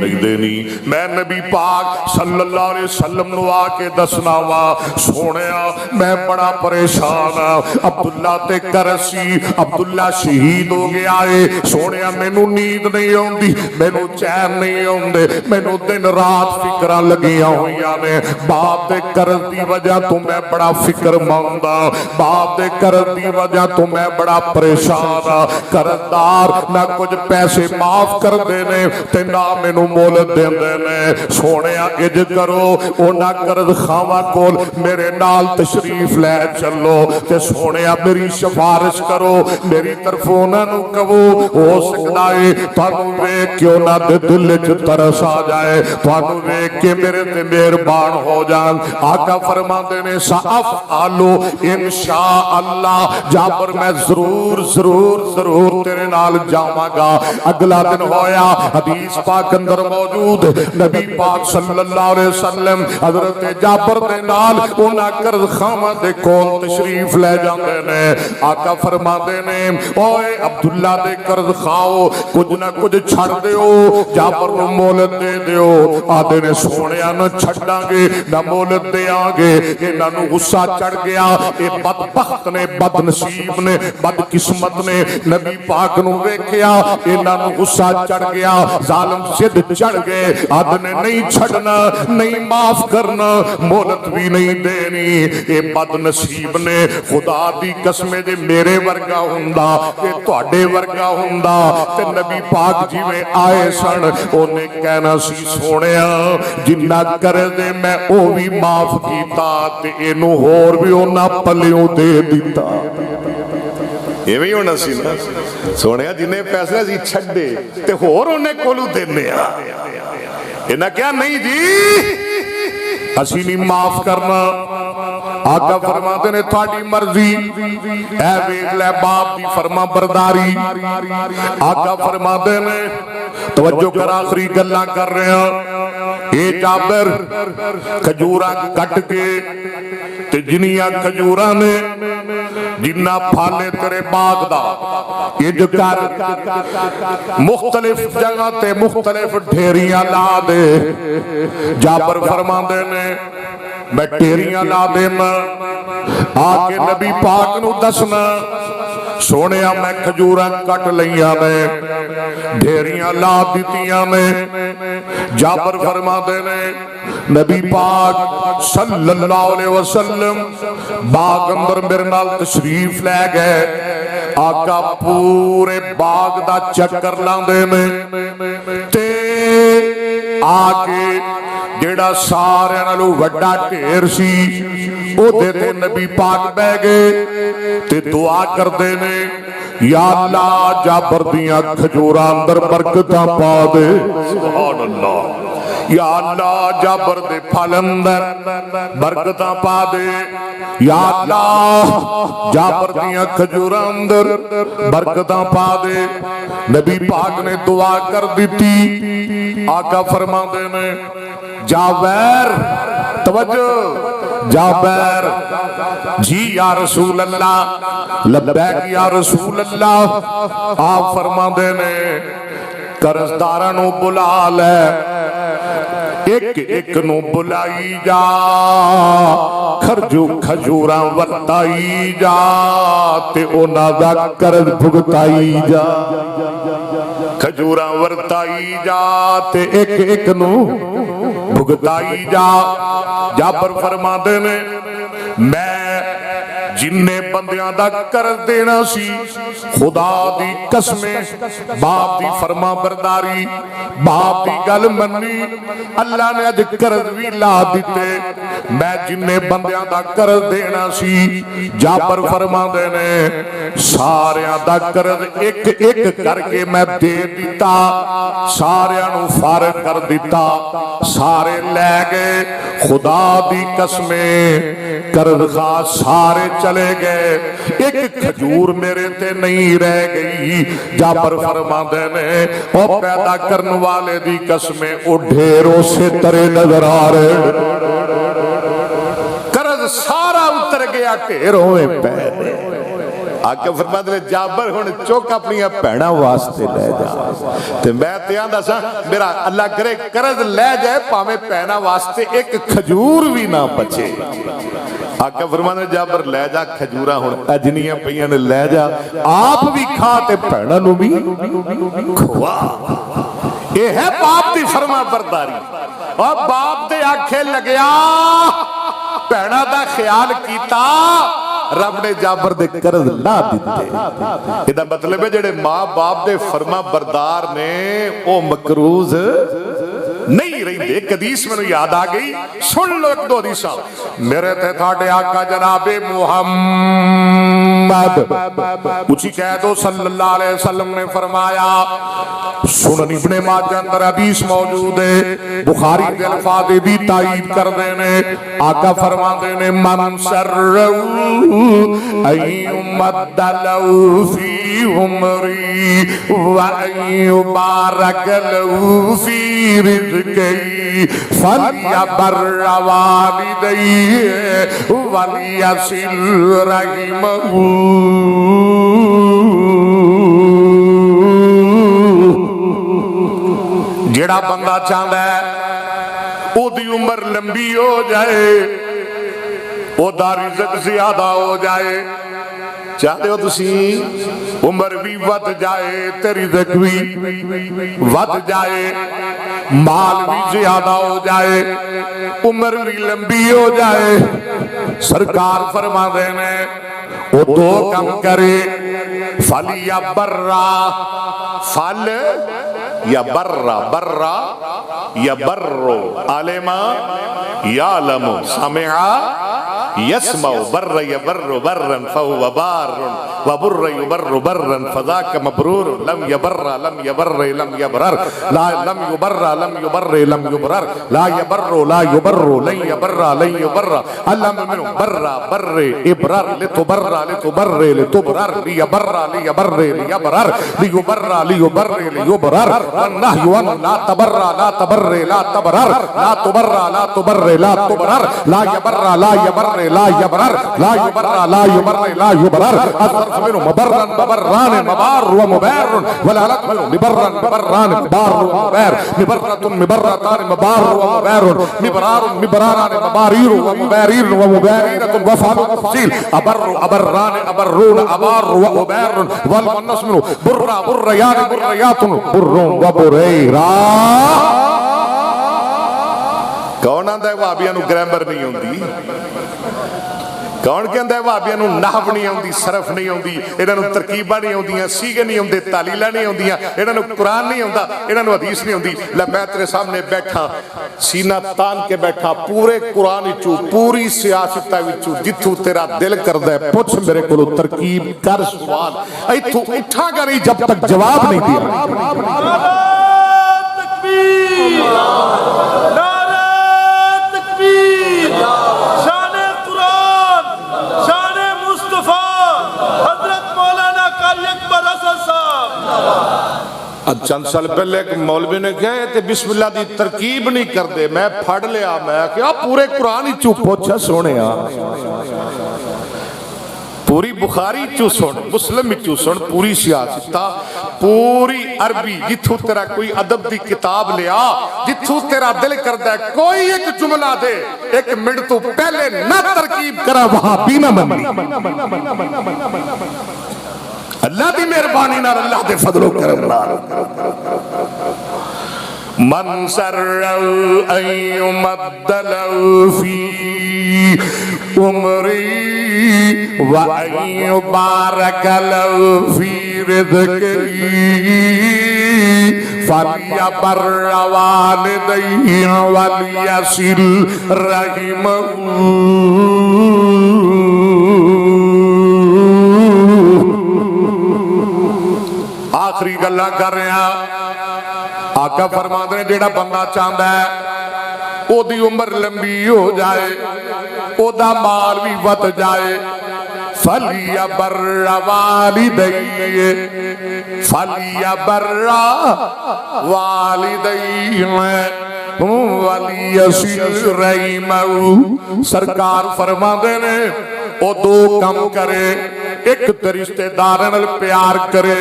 نہیں دینی۔ میں نبی پاک صلی اللہ علیہ وسلم نو آ کے دسنا وا سونیا میں بڑا پریشان ہاں، عبداللہ تے کرسی، عبداللہ شہید ہو گیا ہے، سونیا مینوں نیند نہیں آندی، مینوں چین نہیں آندے، مینوں دن رات فکراں لگیاں ہوئیاں نے، باپ دے قرض دی وجہ تو میں بڑا فکر مند ہاں، باپ دے قرض دی وجہ تو میں بڑا پریشان ہاں، قرضدار نہ کچھ پیسے معاف کر دینے تے نہ مینوں مولت دین دینے۔ سونے اج کرو اونا قرض خواہ کول میرے نال تشریف لے چلو تے سونے میری سفارش کرو، میری طرف انہاں نو کہو ہو سکتا ہے تانوں ویکھ کے انہاں دے دل وچ ترس آ جائے، تانوں ویکھ کے میرے تے مہربان ہو جان۔ آقا فرماندے نے سافعلو انشاء اللہ، جابر میں ضرور ضرور ضرور تیرے نال جاواں گا۔ اگلا دن ہویا، حدیث پاک اندر موجود نبی پاک صلی اللہ علیہ وسلم حضرت جابر دے نال انہاں قرض خواہ دے کول تشریف لے جاندے نے۔ آقا فرماندے نے اوے عبداللہ دے قرض خواہو کچھ نہ کچھ چھڑ دیو، جابر نو مہلت دے دیو۔ آدھے نے سونیا نہ چھڑاں گے نہ مہلت دے آگے، انہاں نو غصہ چڑھ گیا، اے بدبخت نے، بد نصیب نے، بد قسمت نے نبی پاک نو ویکھیا، انہاں نو غصہ چڑھ گیا، ظالم ضد چڑھ گئے، آدھنے نہیں چھڑنا، نہیں معاف کرنا، مہلت بھی نہیں دینی۔ اے بد نصیب نے خدا دی قسمیں دے میرے ورگا ہوندا، اے تواڈے ورگا ہوندا تے نبی پاک جی میں آئے سن اونے کہنا سی سونیا جنہ کر دے میں او بھی معاف کیتا تے اینو ہور بھی اونا پلیوں دے دیتا۔ یہ بھی ہونا سی نا سونے جنہیں پیسے سی چھڑے تے ہور انہیں کولو دینے آ انہاں کیا نہیں جی اسی نہیں معاف کرنا۔ آقا فرماتے نے تھوڑی مرضی، اے ویکھ لے باپ دی فرما برداری۔ آقا فرماتے نے توجہ کر آخری گلاں کر رہے ہیں، اے جابر کھجوراں کٹ کے تے جنیاں کھجوراں نے جنہ پھالے تیرے باغ دا اج کر مختلف جگہ تے مختلف ڈھیریاں لا دے۔ جابر فرماندے نے میں ڈھیریاں لا دینا، آکے نبی پاک نو دسنا سونیا میں کھجوراں کٹ لیاں نے، ڈھیریاں لا دیتیاں نے۔ جابر فرماندے نے نبی پاک صلی اللہ علیہ وسلم باغ اندر میرے نال تشریف لے گئے۔ آقا پورے باغ دا چکر لاندے نے تے آکے جیڑا سارے نالو وڈا ڈھیر سی او دے تے نبی پاک بہ گئے تے دعا کر دے نے یا اللہ جابر دیاں کھجوراں اندر برکتاں پا دے، سبحان اللہ، یا اللہ جابر دے پھل اندر برکتاں پا دے، یا اللہ جابر دیاں کھجوراں اندر برکتاں پا دے۔ نبی پاک نے دعا کر دیتی۔ آقا فرما دے نے جابر توجہ جابر جی یا رسول اللہ لبیک یا رسول اللہ آپ فرما دینے قرضداراں نو بلا لے ایک ایک نو بلائی جا کھجوراں ورتائی جا تے انہاں دا قرض بھگتائی جا کھجوراں ورتائی جا تے ایک ایک نو بھگتائی جا جابر فرما دے نے میں جننے بندیاں دا قرض دینا سی خدا دی قسمیں باپ دی فرما برداری باپ دی گل منی اللہ نے اج قرض بھی لا دیتے میں جننے بندیاں دا قرض دینا سی جابر فرما دینے ساریاں دا قرض ایک ایک کر کے میں دے دیتا ساریاں نو فارغ کر دیتا سارے لے گئے خدا دی قسمیں قرض خواہ سارے چلے گئے ایک کھجور میرے تے نہیں رہ گئی جابر فرما دینے او پیدا کرنے والے دی قسمیں او ڈھیروں سے ترے نظر آ رہے قرض سارا اتر گیا ڈھیروں میں پہنے آقا فرما دے جابر ہونے چوک اپنی پہنا واسطے لے جا تے میں تیان دا سا میرا اللہ کرے قرض لے جائے پاویں پہنا واسطے ایک کھجور بھی نہ بچے آقا فرمانے جابر لے جا کھجورا ہون اجنیاں پہیاں نے لے جا آپ بھی کھاتے پہنا نو بھی کھوا یہ ہے باپ دی فرما برداری اور باپ دے آنکھیں لگیا پہنا دا خیال کیتا رب نے جابر دے قرض لا دیتے یہ مطلب ہے جڑے ماں باپ دے فرما بردار نے او مکروز نہیں رہی دے حدیث میں یاد آ گئی سن لو ایک دو حدیثاں میرے تے تھاڑے آقا جناب محمد اچھی کہہ دو صلی اللہ علیہ وسلم نے فرمایا سنن ابن ماجہ اندر حدیث موجود ہے بخاری کے الفاظ بھی تائید کر دینے آقا فرما دینے من سرعو ایمد لو فی عمری و ایبارک لو فی رزقی فلیبر والدی ولیصل رحمہ جڑا بندہ چاہتا ہے او دی عمر لمبی ہو جائے او دا رزق زیادہ ہو جائے چاہتے ہو تسی عمر بھی ود جائے تے رزق بھی ود جائے مال بھی زیادہ ہو جائے عمر بھی لمبی ہو جائے سرکار فرما دینے وہ دو کم کرے فل یا برا فل یا برا برا یا برو علما یعلم سمعا یسمع بر یبر برا فهو بار وبر یبر برا فذاك مبرور لم یبر لم یبر لم یبرر لا لم یبر لم یبر لم یبرر لا یبر لا یبر لن یبر لن یبر علم منو بر بر ابرر لتبر لتبر لتبرر لیبر لیبر لیبرر لیبر لیبر لیبرر والنهي وان لا تبر لا تبر لا تبرر لا تبر لا تبر لا تبرر لا يبر لا يبر لا يبرر لا يبر لا يبر لا يبرر الصرف منه مبرا مبران مبار ومبار والعلق منه مبرا مبران مبار ومبار مبرة مبرتان مبار ومبار مبرار مبراران مبارير ومبارير ومباريرة وفعل تفصيل أبر أبران أبرون أبار ومبار والمنص منه برا بريان بريات بر وبريرا کون آندہ ہے وہابیاں نو گرامر نہیں ہوندی کون کہندہ ہے وہابیاں نو نحو نہیں ہوندی صرف نہیں ہوندی انہاں نو ترکیبہ نہیں ہوندیاں سیگے نہیں ہوندے تعلیلہ نہیں ہوندیاں انہاں نو قرآن نہیں ہوندا انہاں نو حدیث نہیں ہوندی میں تیرے سامنے بیٹھا سینہ تان کے بیٹھا پورے قرآن وچوں پوری سیاست وچوں جتھوں تیرا دل کردا ہے پوچھ میرے کولو ترکیب کر سوال ایتھوں اٹھا گا نہیں جب تک جواب نہیں دیا شان قرآن شان مصطفیٰ حضرت مولانا قاری اکبر حسن صاحب چند سال پہلے ایک مولوی نے کہا تے بسم اللہ دی ترکیب نہیں کر دے، میں پھڑ لیا، میں کہا پورے قرآن ہی چو پوچھا سونے پوری بخاری چو سن، مسلم چو سن، پوری سیاستہ، پوری عربی، جتھو تیرا کوئی ادب دی کتاب لیا، جتھو تیرا دل کردہ ہے کوئی ایک جملہ دے، ایک منٹ تو پہلے نہ ترکیب کرا وہاں بھی نہ منی۔ اللہ دی مہربانی نال، اللہ دے فضل و کرم نال۔ من سرّو ان یمد لہو فی عمری وان یبارک لہو فی رزقی فلیبر والدیہ ولیصل رحمہ۔ آخری گلہ کر رہے ہیں، آقا فرماتے ہیں جیڑا بندہ چاہتا ہے او دی عمر لمبی ہو جائے، او دا مال بھی ود جائے، فَلْيَبَرَّ وَالِدَيْهِ فَلْيَبَرَّ وَالِدَيْهِ وَلْيَصِلْ رَحِمَهُ۔ سرکار فرماتے ہیں او دو کم کرے، ایک تے رشتہ داراں نال پیار کرے،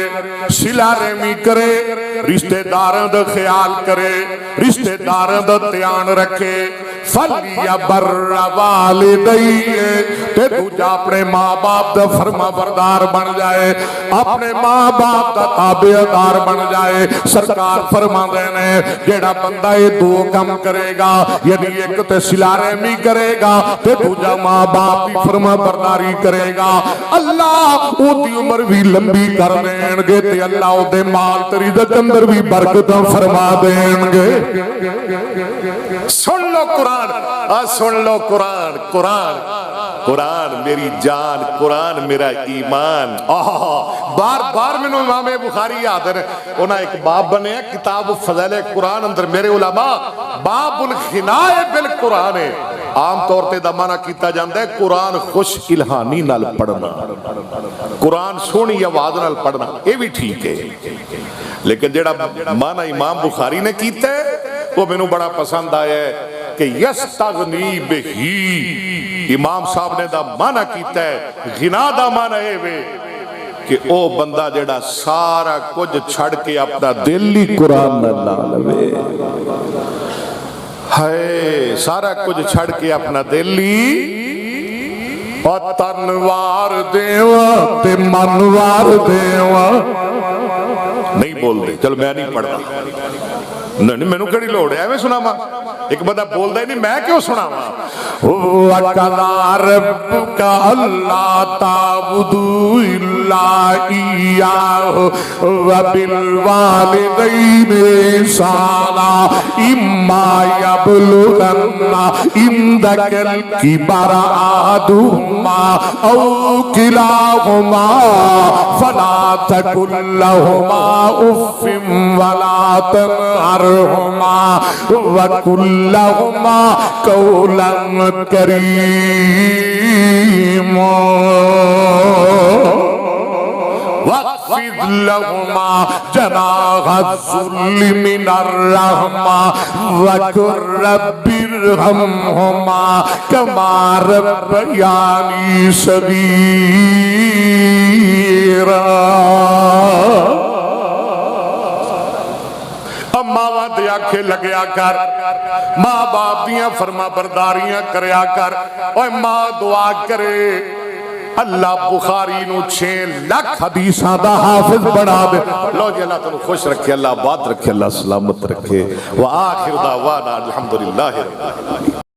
صلہ رحمی کرے، رشتہ داراں دا خیال کرے، رشتہ داراں دا دھیان رکھے، فَلْيَبَرَّ وَالِدَيْهِ تے دوجا اپنے ماں باپ دا فرما بردار بن جائے، اپنے ماں باپ دا تابعدار بن جائے۔ سرکار فرماتے ہیں جیڑا بندہ یہ دو کم کرے گا، یعنی ایک تے صلہ رحمی کرے گا تے دوجا ماں باپ دی فرما برداری کرے گا، اللہ او دی عمر بھی لمبی کر دین گے تے اللہ او دے مال تے رزق اندر بھی برکتاں فرما دین گے۔ سن لو قرآن، سن لو قرآن، قرآن قرآن میری جان، قرآن میرا ایمان۔ بار بار میں نے امام بخاری یاد ہے، انہاں ایک باب بنے ہیں کتاب فضائل قرآن، اندر میرے علماء باب الغناء بالقرآن ہے۔ عام طور تے دا معنی کیتا جاندہ ہے قرآن خوش الہانی نال پڑھنا، قرآن سونی آواز نال پڑھنا، یہ بھی ٹھیک ہے، لیکن جیڑا معنی امام بخاری نے کیتا ہے وہ میں نے بڑا پسند آیا ہے کہ یستغنی بہی۔ امام صاحب نے دا معنی کیتا ہے، غنا دا معنی ہے وے کہ او بندہ جیڑا سارا کچھ چھڑ کے اپنا دل ہی قرآن نہ لا لوے، ہے سارا کچھ چھڑ کے اپنا دل ہی اور تنوار دیوا تے منوار دیوا نہیں بول دے۔ چلو میں نہیں پڑھتا، نہیں میں نے کڑی لوڑ ہے میں سنا ماں، ایک بندہ بول دے نہیں میں کیوں سنا ماں۔ وَقَضَىٰ رَبُّكَ أَلَّا تَعْبُدُوا إِلَّا إِيَّاهُ وَبِالْوَالِدَيْنِ إِحْسَانًا إِمَّا يَبْلُغَنَّ عِندَكَ الْكِبَرَ أَحَدُهُمَا أَوْ كِلَاهُمَا فَلَا تَقُل لَّهُمَا أُفٍّ وَلَا تَنْهَرْهُمَا وَقُل لَّهُمَا قَوْلًا كريما واخفض لهما جناح الذل من الرحمة وقل رب ارحمهما كما ربياني صغيرا۔ ماں دے آنکھیں لگیا کر، ماں باپ دیاں فرما برداریاں کریا کر، اور ماں دعا کرے اللہ بخاری نو 6 لاکھ حدیثاں دا حافظ بنا دے۔ لو جی اللہ تنو خوش رکھے، اللہ آباد رکھے، اللہ سلامت رکھے۔ وآخر دعوانا الحمدللہ رب العالمین۔